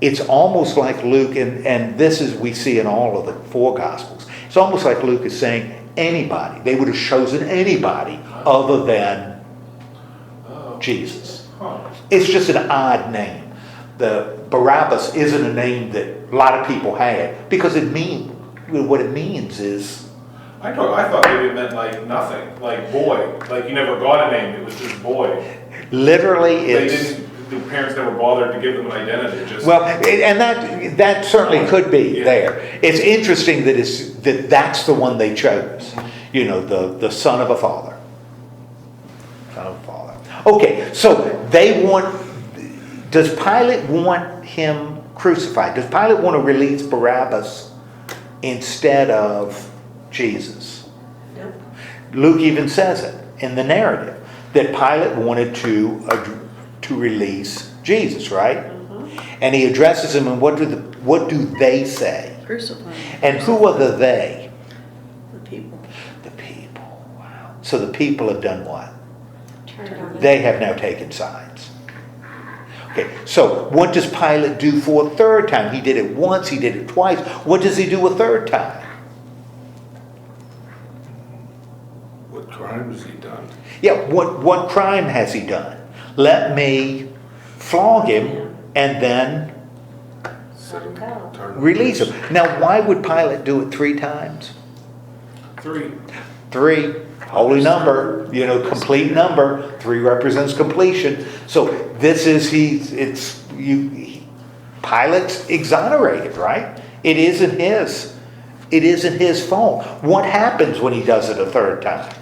It's almost like Luke, and this is we see in all of the four Gospels, it's almost like Luke is saying anybody. They would have chosen anybody other than Jesus. Huh. It's just an odd name. The Barabbas isn't a name that a lot of people had because what it means is, I thought maybe it meant like nothing, like boy, like you never got a name, it was just boy. literally The parents never bothered to give them an identity, just. well, and that certainly could be Yeah. there. It's interesting that that's the one they chose. You know, the son of a father. Son of a father. Okay, so does Pilate want him crucified? Does Pilate want to release Barabbas instead of Jesus? Nope. Luke even says it in the narrative that Pilate wanted to release Jesus, right? And he addresses him, and what do they say? Crucify him. And who are the they? The people. The people. Wow. So the people have done what? Turned on They have now taken sides. Okay, so what does Pilate do for a third time? He did it once, he did it twice. What does he do a third time? What crime has he done? Yeah, what crime has he done? Let me flog him and then Let him go. Turn him release loose. him. Now, why would Pilate do it 3 times? 3. 3, holy number, complete number. 3 represents completion. So this is Pilate's exonerated, right? It isn't his fault. What happens when he does it a third time?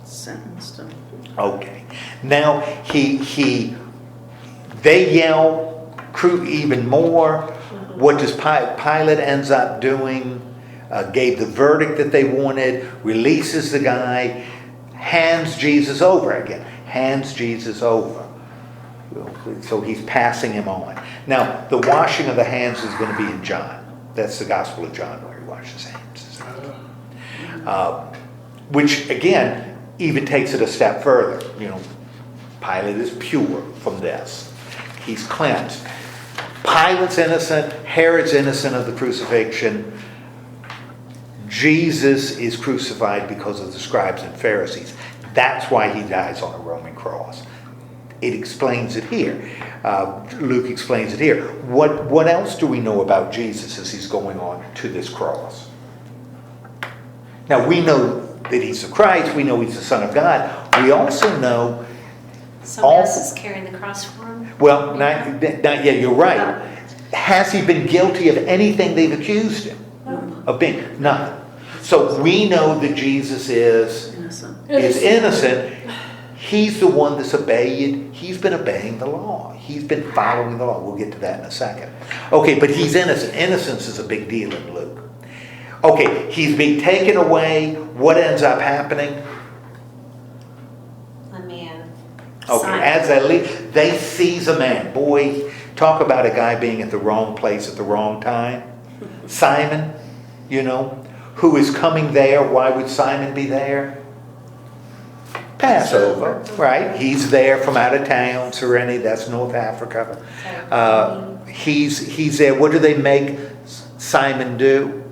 Sentenced him. Okay. Now they yell even more. What does Pilate ends up doing? Gave the verdict that they wanted, releases the guy, hands Jesus over again. Hands Jesus over. So he's passing him on. Now, the washing of the hands is going to be in John. That's the Gospel of John where he washes hands. Which, again, even takes it a step further. Pilate is pure from this. He's cleansed. Pilate's innocent. Herod's innocent of the crucifixion. Jesus is crucified because of the scribes and Pharisees. That's why he dies on a Roman cross. It explains it here. Luke explains it here. What else do we know about Jesus as he's going on to this cross? Now, we know that he's the Christ. We know he's the Son of God. We also know... Somebody else is carrying the cross for him? Well, not yet, you're right. Has he been guilty of anything they've accused him of being? Nothing. So we know that Jesus is innocent. He's the one that's obeyed. He's been obeying the law. He's been following the law. We'll get to that in a second. Okay, but he's innocent. Innocence is a big deal in Luke. Okay, he's being taken away. What ends up happening? A man. Okay, Simon. as they leave, they seize a man. Boy, talk about a guy being at the wrong place at the wrong time. Simon, who is coming there. Why would Simon be there? Passover, right? He's there from out of town, Cyrene, that's North Africa. He's there. What do they make Simon do?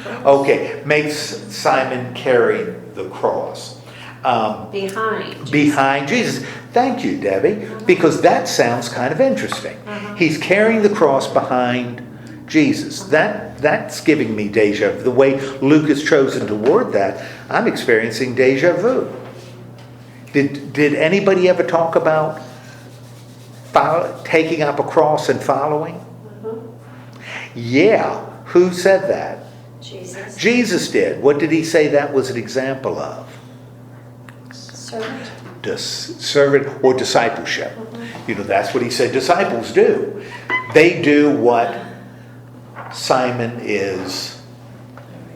Okay, makes Simon carry the cross. Behind Jesus. Thank you, Debbie, because that sounds kind of interesting. He's carrying the cross behind Jesus. That's giving me deja vu. The way Luke has chosen to word that, I'm experiencing deja vu. Did anybody ever talk about taking up a cross and following? Yeah. Who said that? Jesus. Jesus did. What did he say that was an example of? Servant. Servant or discipleship. That's what he said disciples do. They do what Simon is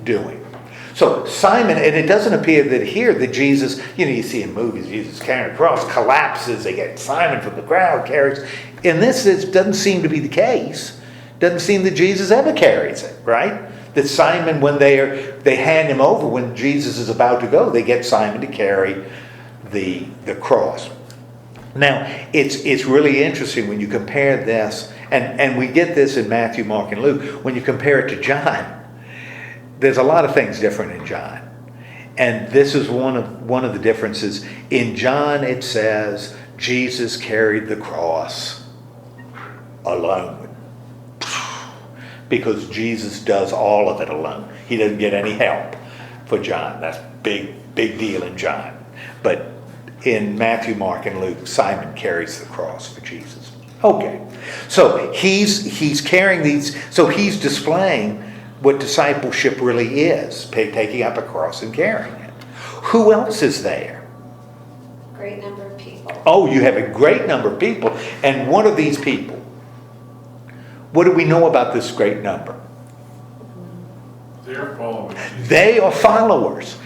doing. So Simon, and it doesn't appear that here that Jesus, you see in movies, Jesus carrying a cross, collapses, they get Simon from the crowd, carries. In this, it doesn't seem to be the case. Doesn't seem that Jesus ever carries it, right? That Simon, when they hand him over, when Jesus is about to go, they get Simon to carry the cross. Now, it's really interesting when you compare this, and we get this in Matthew, Mark, and Luke. When you compare it to John, there's a lot of things different in John. And this is one of the differences. In John it says Jesus carried the cross alone. Because Jesus does all of it alone. He doesn't get any help for John. That's big deal in John. But in Matthew, Mark, and Luke, Simon carries the cross for Jesus. Okay. So he's carrying these, so he's displaying what discipleship really is, taking up a cross and carrying it. Who else is there? Great number of people. Oh, you have a great number of people. And what are these people? What do we know about this great number? They're following Jesus. They are followers.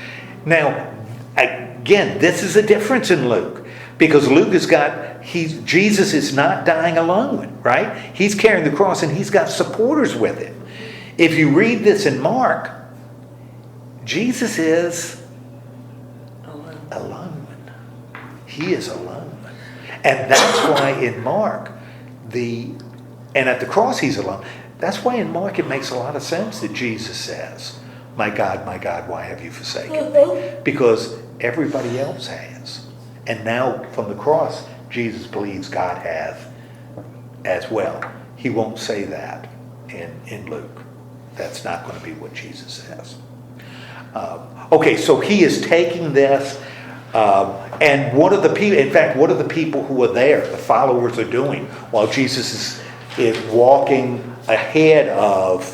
Now, again, this is a difference in Luke. Because Luke has got, Jesus is not dying alone, right? He's carrying the cross and he's got supporters with him. If you read this in Mark, Jesus is alone. He is alone. And that's why in Mark, and at the cross he's alone. That's why in Mark it makes a lot of sense that Jesus says, my God, why have you forsaken me? Because everybody else has. And now from the cross, Jesus believes God has as well. He won't say that in Luke. That's not going to be what Jesus says. Okay, so he is taking this, and what are the people? In fact, what are the people who are there? The followers are doing while Jesus is walking ahead of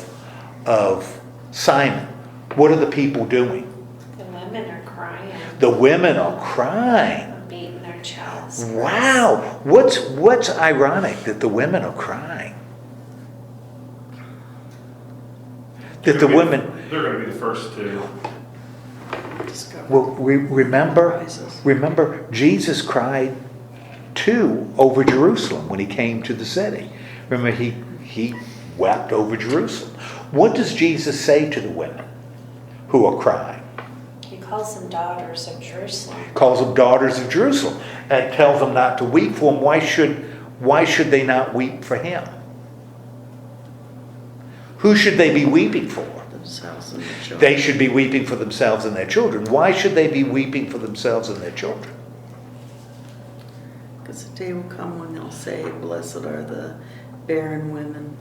Simon. What are the people doing? The women are crying. The women are crying. Beating their chests. Wow, what's ironic that the women are crying? That the women. They're going to be the first to. Well, remember, Jesus cried too over Jerusalem when he came to the city. Remember, he wept over Jerusalem. What does Jesus say to the women who are crying? He calls them daughters of Jerusalem. Calls them daughters of Jerusalem and tells them not to weep for him. Why should they not weep for him? Who should they be weeping for? Themselves and their children. They should be weeping for themselves and their children. Why should they be weeping for themselves and their children? Because the day will come when they'll say, blessed are the barren women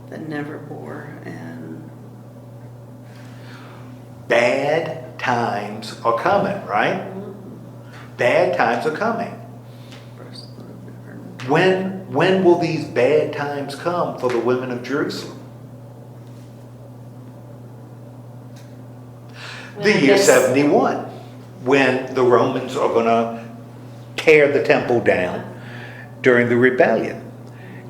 that never bore. And Bad times are coming, right? Bad times are coming. When will these bad times come for the women of Jerusalem? The year 71, when the Romans are going to tear the temple down during the rebellion.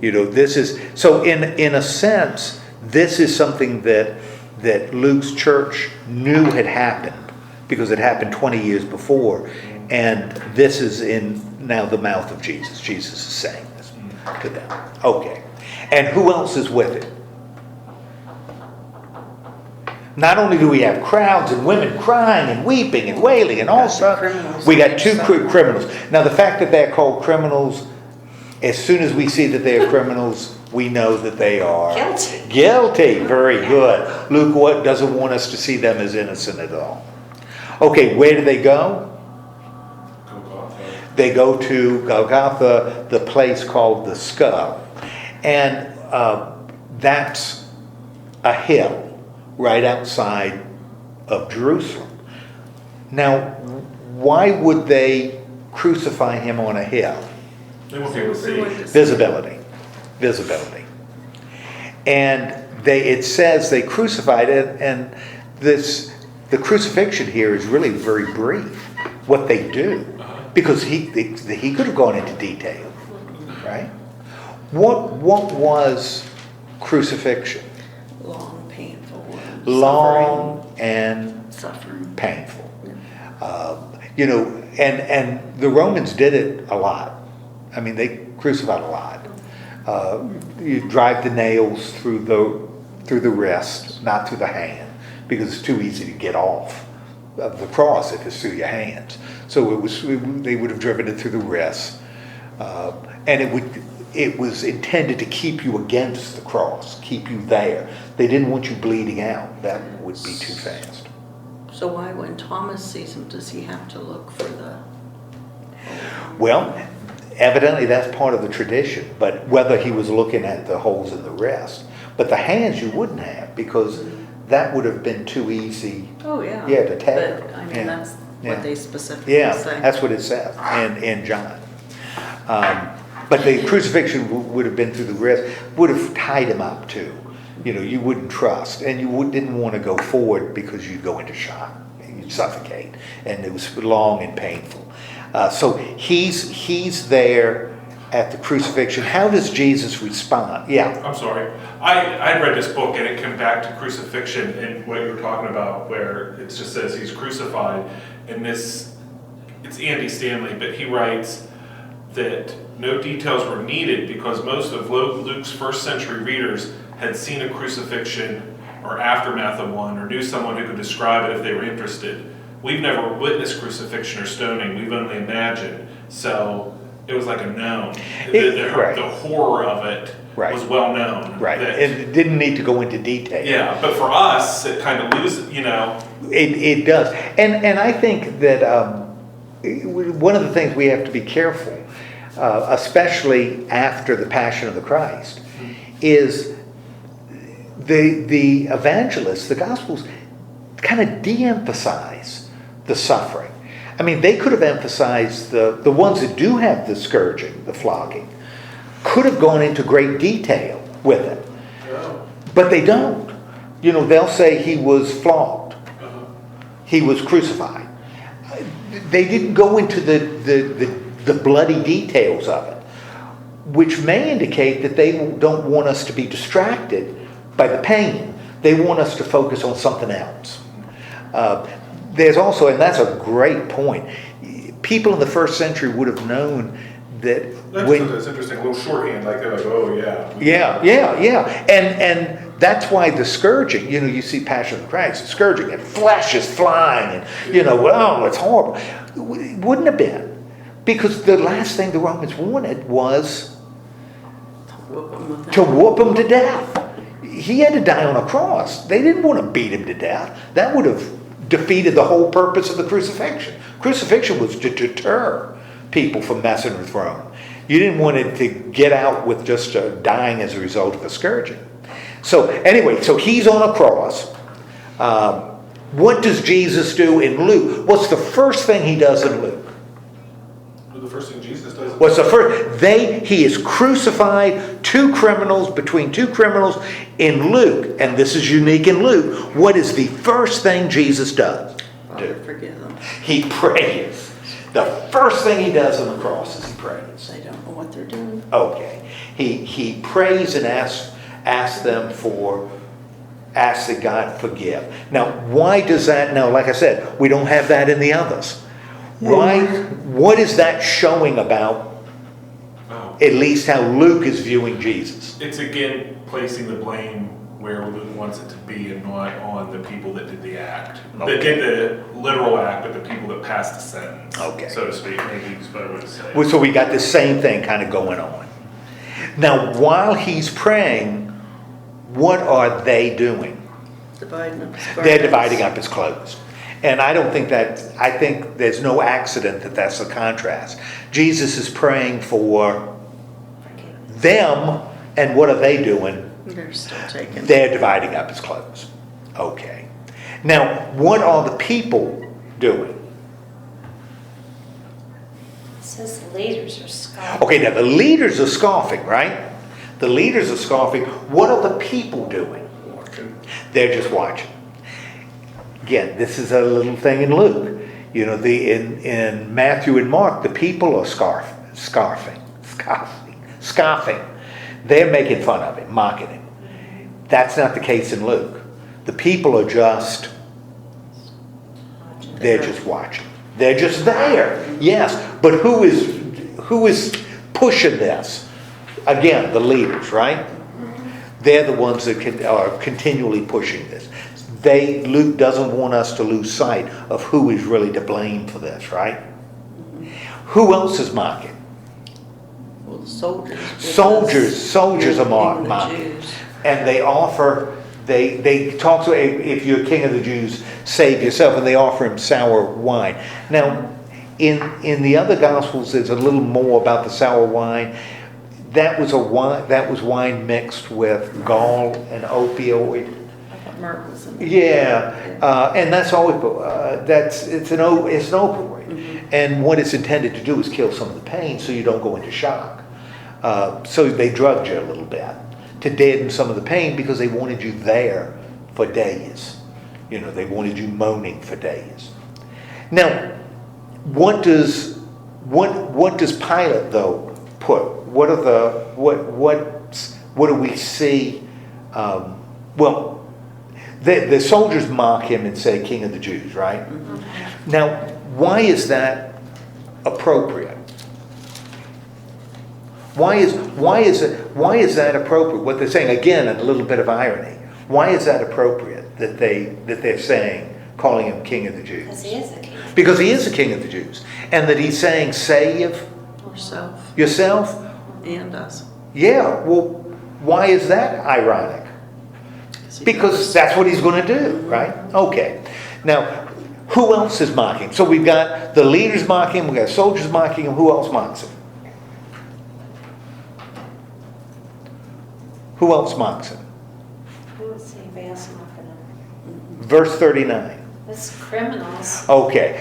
You know, this is, so in a sense, this is something that Luke's church knew had happened, because it happened 20 years before, and this is in now the mouth of Jesus. Jesus is saying this to them. Okay. And who else is with it? Not only do we have crowds and women crying and weeping and wailing and all stuff, we got two criminals. Now the fact that they're called criminals, as soon as we see that they are criminals, we know that they are guilty. Very good. Luke doesn't want us to see them as innocent at all. Okay, where do they go? They go to Golgotha, the place called the Skull. And that's a hill right outside of Jerusalem. Now, why would they crucify him on a hill? They won't be able to see. Visibility. And it says they crucified it, and the crucifixion here is really very brief, what they do. Because he could have gone into detail, right? What was crucifixion? long, painful. Long and suffering. painful. And the Romans did it a lot. I mean, they crucified a lot. You drive the nails through the wrist, not through the hand, because it's too easy to get off of the cross if it's through your hands. So they would have driven it through the wrist, and it was intended to keep you against the cross, keep you there. They didn't want you bleeding out. That would be too fast. So why, when Thomas sees him, does he have to look for the? Well, evidently that's part of the tradition, but whether he was looking at the holes in the wrist. But the hands you wouldn't have, because that would have been too easy. Oh, yeah. Yeah, to tear. But, I mean, Yeah. that's Yeah. what they specifically Yeah, say. that's what it says in John. But the crucifixion would have been through the wrist, would have tied him up too. You know, you wouldn't trust, and you didn't want to go forward because you'd go into shock, you'd suffocate, and it was long and painful. So he's there at the crucifixion. How does Jesus respond? Yeah. I'm sorry. I read this book and it came back to crucifixion and what you were talking about, where it just says he's crucified. And it's Andy Stanley, but he writes that no details were needed because most of Luke's first century readers had seen a crucifixion or aftermath of one, or knew someone who could describe it if they were interested. We've never witnessed crucifixion or stoning, we've only imagined. So it was like a known. The horror of it was well known. Right, it didn't need to go into detail. Yeah, but for us, it kind of loses, you know. It does. And I think that one of the things we have to be careful, especially after the Passion of the Christ, is the evangelists, the Gospels, kind of de-emphasize the suffering. I mean, they could have emphasized the ones that do have the scourging, the flogging, could have gone into great detail with it. But they don't. You know, they'll say he was flogged. He was crucified. They didn't go into the bloody details of it, which may indicate that they don't want us to be distracted by the pain. They want us to focus on something else. There's also, and that's a great point, people in the first century would have known that That's interesting, a little shorthand, like they're like, oh yeah. Yeah. And that's why the scourging, you know, you see Passion of the Christ, the scourging, and flesh is flying, and, you know, oh, it's horrible. It wouldn't have been. Because the last thing the Romans wanted was to whoop him to death. He had to die on a cross. They didn't want to beat him to death. That would have defeated the whole purpose of the crucifixion. Crucifixion was to deter people from messing with Rome. You didn't want it to get out with just dying as a result of a scourging. So anyway, so he's on a cross. What does Jesus do in Luke? What's the first thing he does in Luke? The first thing Jesus does. What's the first? He is crucified, between two criminals in Luke, and this is unique in Luke. What is the first thing Jesus does? Father, forgive them. He prays. The first thing he does on the cross is he prays. They don't know what they're doing. Okay. He prays and asks that God forgive. Now, why does that? Now, like I said, we don't have that in the others. Why? What is that showing about, at least how Luke is viewing Jesus? It's again placing the blame where Luke wants it to be and not on the people that did the act. Okay. That did the literal act, but the people that passed the sentence, Okay. so to speak, maybe is a better way to say it. Well, so we got the same thing kind of going on. Now, while he's praying, what are they doing? Dividing up his They're garments. dividing up his clothes. And I think there's no accident that that's the contrast. Jesus is praying for them, and what are they doing? They're still taking. They're dividing up his clothes. Okay. Now, what are the people doing? It says the leaders are scoffing. Okay, now the leaders are scoffing, right? The leaders are scoffing. What are the people doing? Watching. They're just watching. Again, this is a little thing in Luke. You know, in Matthew and Mark, the people are scoffing. They're making fun of him, mocking him. That's not the case in Luke. The people are just, they're just watching. They're just there. Yes, but who is pushing this? Again, the leaders, right? They're the ones that are continually pushing this. Luke doesn't want us to lose sight of who is really to blame for this, right? Who else is mocking? Well, the soldiers. Soldiers are Even the mocking. Jews. And they offer they talk to, if you're king of the Jews, save yourself, and they offer him sour wine. Now, in the other Gospels, there's a little more about the sour wine. That was wine mixed with gall and opioid. I thought myrrh was in it. Yeah, and that's always it's an opioid, and what it's intended to do is kill some of the pain, so you don't go into shock. So they drugged you a little bit to deaden some of the pain because they wanted you there for days. They wanted you moaning for days. Now, what does Pilate though put? What do we see? The soldiers mock him and say, "King of the Jews," right? Mm-hmm. Now, why is that appropriate? Why is that appropriate? What they're saying, again, a little bit of irony. Why is that appropriate that they're saying, calling him King of the Jews? Because he is a king. Because he is a King of the Jews, and that he's saying, "Save yourself And us. Yeah. Well, why is that ironic? Because that's what he's going to do, right? Okay. Now, who else is mocking? So we've got the leaders mocking him, we've got soldiers mocking him. Who else mocks him? Who else mocks him? Who is anybody else mocking him? Verse 39. It's criminals. Okay.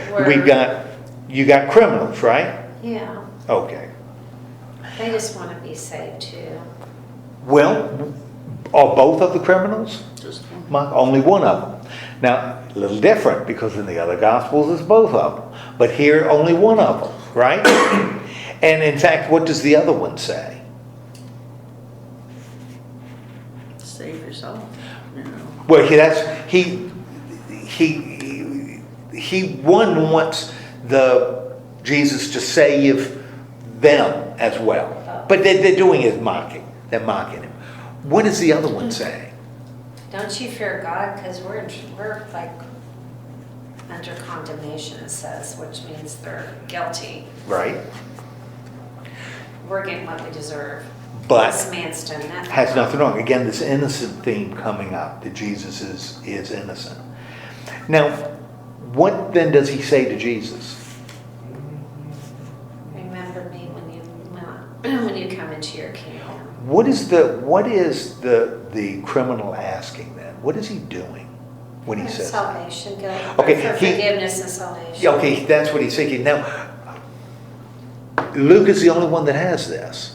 You got criminals, right? Yeah. Okay. They just want to be saved too. Well, are both of the criminals? Just one. Only one of them. Now, a little different because in the other Gospels it's both of them. But here, only one of them, right? And in fact, what does the other one say? Save yourself. Well, one wants Jesus to save them as well. But they're doing his mocking. They're mocking him. What does the other one say? Don't you fear God? Because we're like under condemnation, it says, which means they're guilty. Right. We're getting what we deserve. But This man's done nothing. has nothing wrong. Again, this innocent theme coming up, that Jesus is innocent. Now, what then does he say to Jesus? Remember me when you come into your kingdom. What is the criminal asking then? What is he doing when he says that? Salvation, guilt, Okay, for forgiveness and salvation. Yeah, okay, that's what he's thinking. Now, Luke is the only one that has this.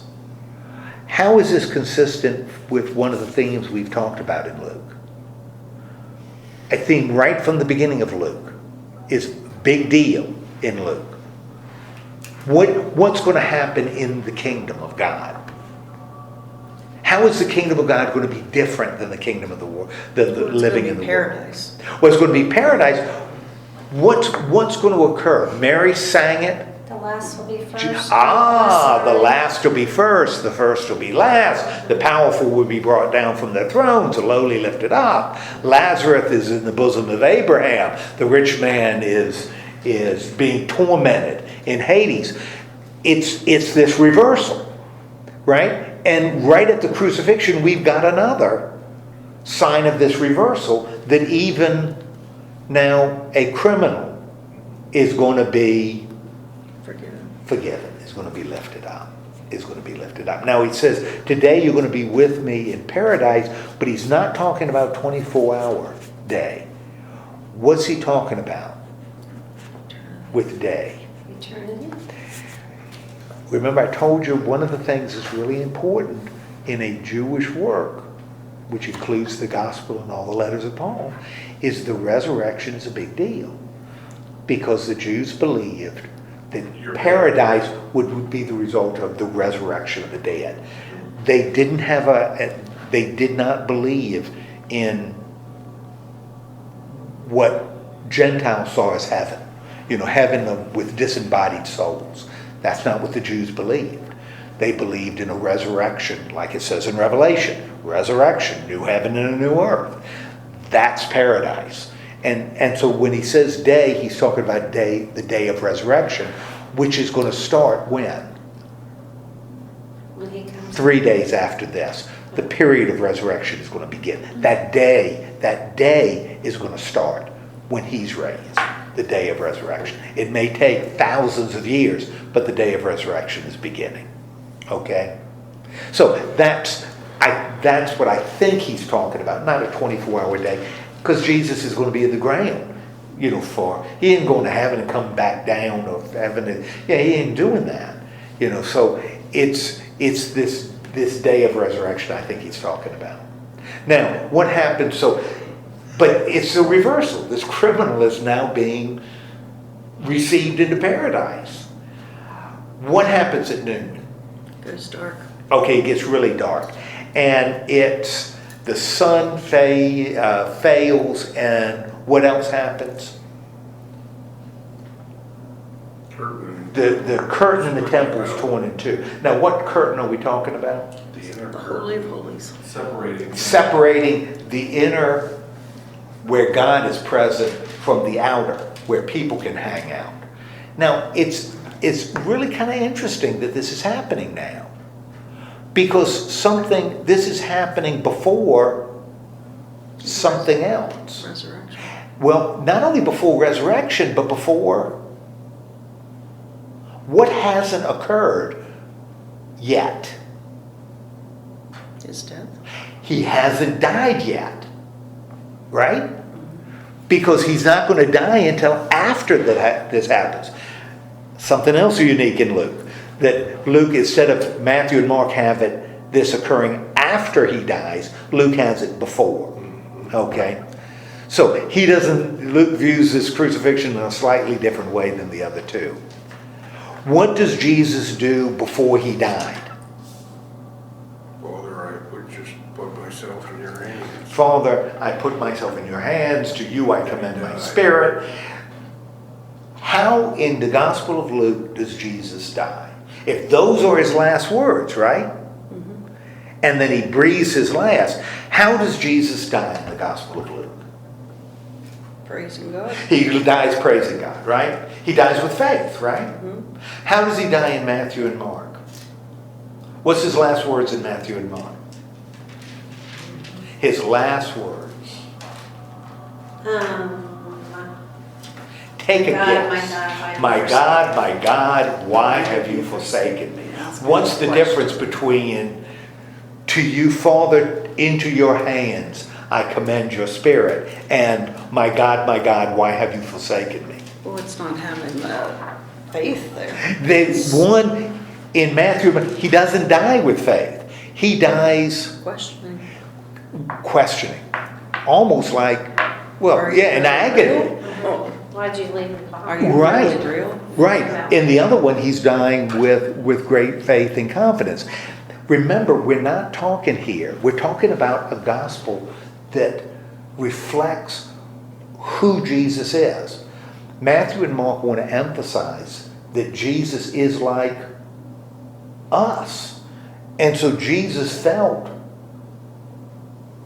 How is this consistent with one of the themes we've talked about in Luke? A theme right from the beginning of Luke is big deal in Luke. What's going to happen in the kingdom of God? How is the kingdom of God going to be different than the kingdom of the world, living in the paradise. world? Well, it's going to be paradise. What's going to occur? Mary sang it. The last will be first. The last will be first, the first will be last. The powerful will be brought down from their thrones, the lowly lifted up. Lazarus is in the bosom of Abraham. The rich man is being tormented in Hades. It's this reversal, right? And right at the crucifixion, we've got another sign of this reversal, that even now a criminal is going to be forgiven, is going to be lifted up, Now he says, today you're going to be with me in paradise, but he's not talking about 24-hour day. What's he talking about with day? Eternity. Remember, I told you one of the things that's really important in a Jewish work, which includes the gospel and all the letters of Paul, is the resurrection is a big deal. Because the Jews believed that paradise would be the result of the resurrection of the dead. They did not believe in what Gentiles saw as heaven. Heaven with disembodied souls. That's not what the Jews believed. They believed in a resurrection, like it says in Revelation. Resurrection, new heaven and a new earth. That's paradise. And so when he says day, he's talking about the day of resurrection, which is going to start when? When he comes. 3 days after this. the period of resurrection is going to begin. That day is going to start when he's raised, the day of resurrection. It may take thousands of years, but the day of resurrection is beginning. Okay? So that's what I think he's talking about, not a 24-hour day, because Jesus is going to be in the ground, he ain't going to heaven and come back down, or heaven, he ain't doing that, so it's this day of resurrection I think he's talking about. Now, what happens, but it's a reversal. This criminal is now being received into paradise. What happens at noon? It goes dark. Okay, it gets really dark. And the sun fails, and what else happens? The curtain in the temple is torn in two. Now, what curtain are we talking about? The Holy of Holies. Separating The inner, where God is present, from the outer, where people can hang out. Now, it's really kind of interesting that this is happening now. Because this is happening before something else. Resurrection. Well, not only before resurrection, but before what hasn't occurred yet. His death. He hasn't died yet, right? Because he's not going to die until after this happens. Something else unique in Luke. That Luke, instead of Matthew and Mark have this occurring after he dies, Luke has it before. Okay? So Luke views this crucifixion in a slightly different way than the other two. What does Jesus do before he died? Father, I would just put myself in your hands. Father, I put myself in your hands. To you I commend my spirit. How in the Gospel of Luke does Jesus die? If those are his last words, right? Mm-hmm. And then he breathes his last. How does Jesus die in the Gospel of Luke? Praising God. He dies praising God, right? He dies with faith, right? Mm-hmm. How does he die in Matthew and Mark? What's his last words in Matthew and Mark? His last words. Take a guess. My God, why have you forsaken me? What's the difference between, to you, Father, into your hands I commend your spirit, and my God, why have you forsaken me? Well, it's not having faith there. There's one in Matthew, but he doesn't die with faith. He dies questioning. Almost like, in agony. Why'd you leave me behind? Are you Right. really real? Right. In the other one, he's dying with great faith and confidence. Remember, we're not talking here. We're talking about a gospel that reflects who Jesus is. Matthew and Mark want to emphasize that Jesus is like us. And so Jesus felt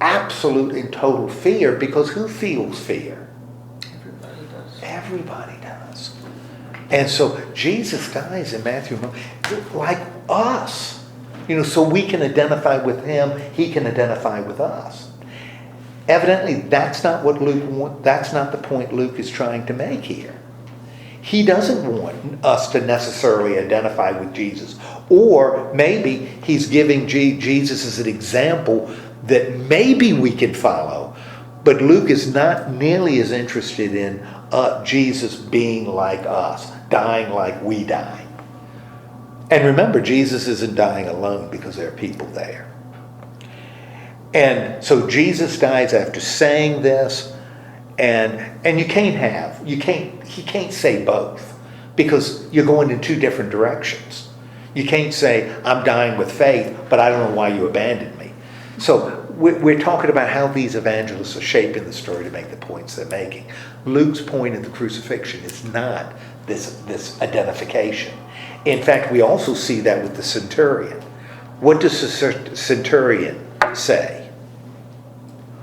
absolute and total fear, because who feels fear? Everybody does. And so Jesus dies in Matthew and Mark like us. So we can identify with him, he can identify with us. Evidently, that's not what Luke wants. That's not the point Luke is trying to make here. He doesn't want us to necessarily identify with Jesus. Or maybe he's giving Jesus as an example that maybe we can follow. But Luke is not nearly as interested in Jesus being like us, dying like we die. And remember, Jesus isn't dying alone, because there are people there. And so Jesus dies after saying this, and he can't say both, because you're going in two different directions. You can't say, I'm dying with faith, but I don't know why you abandoned me. So we're talking about how these evangelists are shaping the story to make the points they're making. Luke's point in the crucifixion is not this identification. In fact, we also see that with the centurion. What does the centurion say?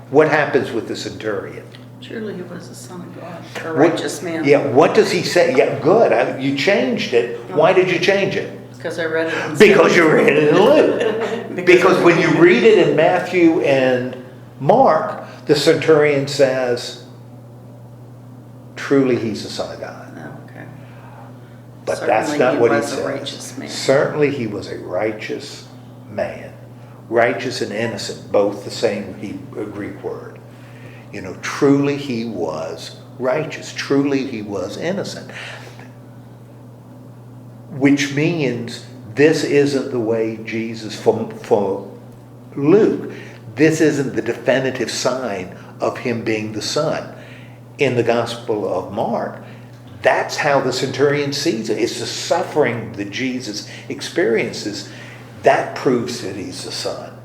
What happens with the centurion? Surely he was the Son of God, a righteous man. Yeah, what does he say? Yeah, good. You changed it. Why did you change it? Because I read it in Because you read it in Luke. Because when you read it in Matthew and Mark, the centurion says, truly he's the Son of God. Oh, okay. But that's not what he says. Certainly he was a righteous man. Certainly he was a righteous man. Righteous and innocent, both the same Greek word. You know, truly he was righteous. Truly he was innocent. Which means this isn't the way Jesus, for Luke, this isn't the definitive sign of him being the Son. In the Gospel of Mark, that's how the centurion sees it. It's the suffering that Jesus experiences that proves that he's the Son.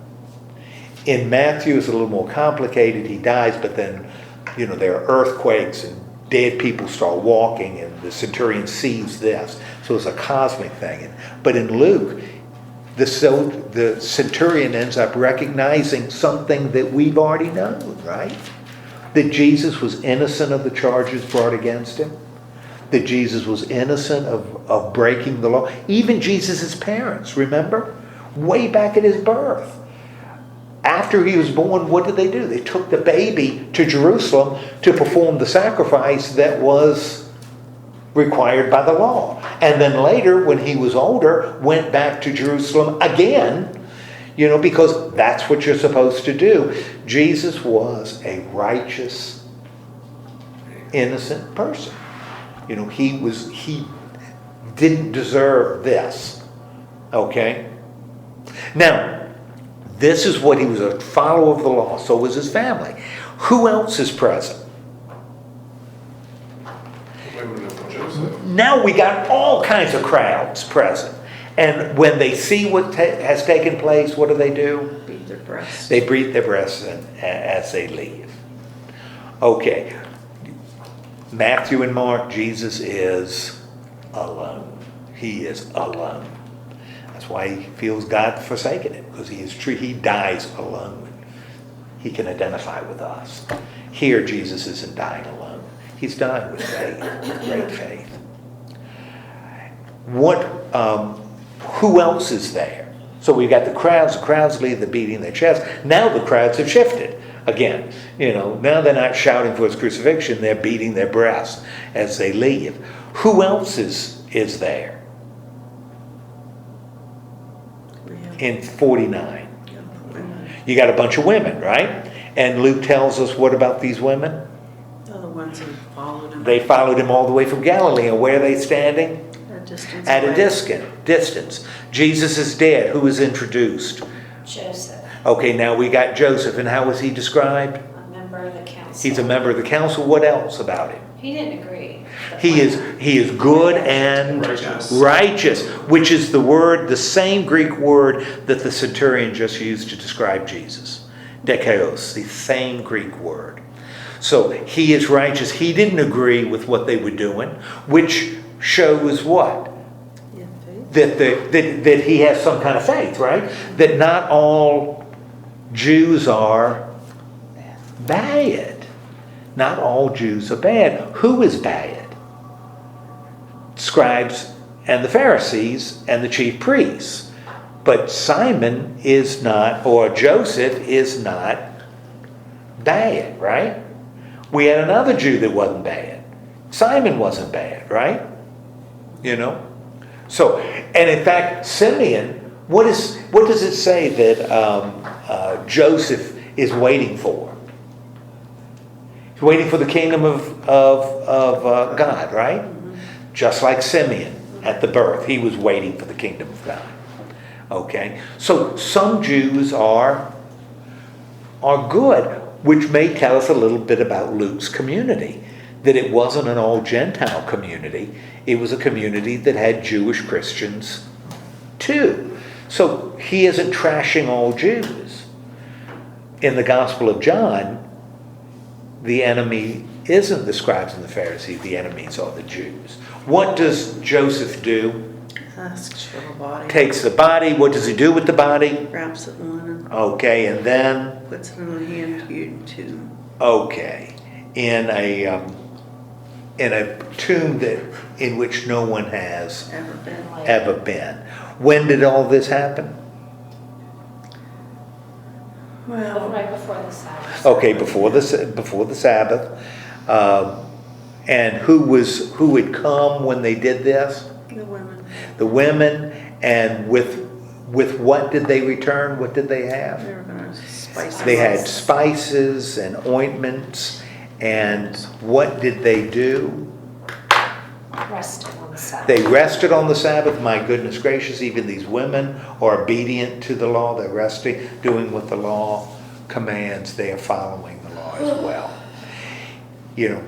In Matthew, it's a little more complicated. He dies, but then, you know, there are earthquakes and dead people start walking, and the centurion sees this. So it's a cosmic thing. But in Luke, the centurion ends up recognizing something that we've already known, right? That Jesus was innocent of the charges brought against him. That Jesus was innocent of breaking the law. Even Jesus' parents, remember? Way back at his birth. After he was born, what did they do? They took the baby to Jerusalem to perform the sacrifice that was required by the law. And then later, when he was older, went back to Jerusalem again, you know, because that's what you're supposed to do. Jesus was a righteous, innocent person. You know, he didn't deserve this. Okay? Now, this is what he was, a follower of the law. So was his family. Who else is present? Now we got all kinds of crowds present. And when they see what has taken place, what do? Beat their breasts. They beat their breasts as they leave. Okay. Matthew and Mark, Jesus is alone. He is alone. That's why he feels God forsaken him, because he is true. He dies alone. He can identify with us. Here, Jesus isn't dying alone. He's dying with faith, with great faith. Who else is there? So we've got the crowds leave, they're beating their chests. Now the crowds have shifted again. You know, now they're not shouting for his crucifixion, they're beating their breasts as they leave. Who else is there? In 49. You got a bunch of women, right? And Luke tells us what about these women? They're the ones who followed him. They followed him all the way from Galilee. And where are they standing? At a distance. Jesus is dead. Who is introduced? Joseph, Okay, now we got Joseph. And how was he described? a member of the council. He's a member of the council. What else about him? He didn't agree. He is good and righteous, which is the same Greek word that the centurion just used to describe Jesus. Dikaios, the same Greek word. So he is righteous. He didn't agree with what they were doing, which shows what? Yeah, faith. That he has some kind of faith, right? That not all Jews are bad. Not all Jews are bad. Who is bad? Scribes and the Pharisees and the chief priests. But Simon is not, or Joseph is not bad, right? We had another Jew that wasn't bad. Simon wasn't bad, right? You know? So, and in fact, Simeon, what does it say that Joseph is waiting for? He's waiting for the kingdom of God, right? Just like Simeon at the birth, he was waiting for the kingdom of God. Okay, so some Jews are good, which may tell us a little bit about Luke's community. That it wasn't an all Gentile community; it was a community that had Jewish Christians too. So he isn't trashing all Jews. In the Gospel of John, the enemy isn't the scribes and the Pharisees, the enemies are the Jews. What does Joseph do? Asks for the body. Takes the body. What does he do with the body? Wraps it in linen. Okay, and then? Puts it in a hand-hewed tomb. Okay, in a tomb in which no one has Ever been. ever been. When did all this happen? Well, Right before the Sabbath. Okay, before the Sabbath. And who had come when they did this? the women. The women. And with what did they return? What did they have? They were gonna spice They them had up. spices and ointments. And what did they do? Rested on the Sabbath. They rested on the Sabbath. My goodness gracious, even these women are obedient to the law. They're resting, doing what the law commands. They are following the law as well. You know,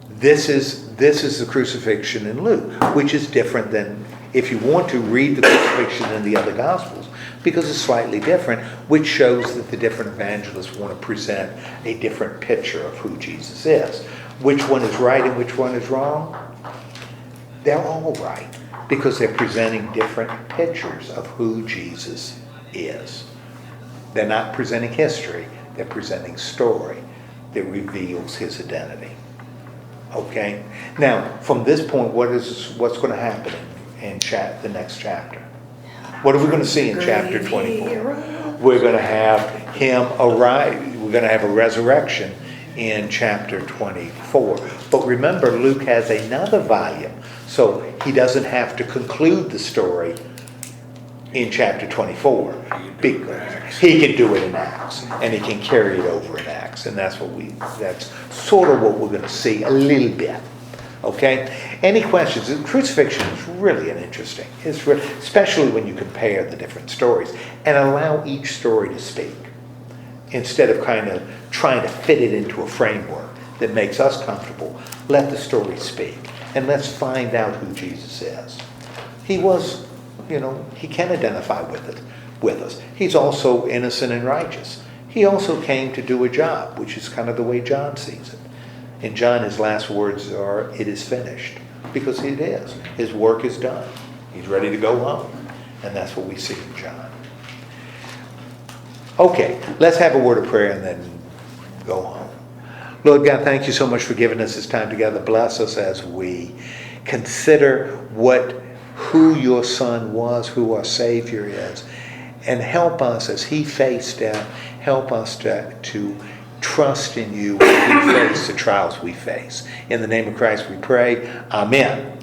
this is the crucifixion in Luke, which is different than, if you want to read the crucifixion in the other Gospels, because it's slightly different, which shows that the different evangelists want to present a different picture of who Jesus is. Which one is right and which one is wrong? They're all right, because they're presenting different pictures of who Jesus is. They're not presenting history, they're presenting story that reveals his identity. Okay? Now, from this point, what's going to happen in the next chapter? What are we going to see in chapter 24? We're going to have him arrive. We're going to have a resurrection in chapter 24. But remember, Luke has another volume, so he doesn't have to conclude the story in chapter 24. He can do it in Acts, and he can carry it over in Acts, and that's sort of what we're going to see a little bit. Okay? Any questions? The crucifixion is really interesting. Especially when you compare the different stories and allow each story to speak, instead of kind of trying to fit it into a framework that makes us comfortable. Let the story speak, and let's find out who Jesus is. He was, he can identify with us. He's also innocent and righteous. He also came to do a job, which is kind of the way John sees it. In John, his last words are, "It is finished," because it is. His work is done. He's ready to go home, and that's what we see in John. Okay, let's have a word of prayer and then go home. Lord God, thank you so much for giving us this time together. Bless us as we consider who your Son was, who our Savior is, and help us as he faced death. Help us to trust in you as we face the trials we face. In the name of Christ we pray. Amen.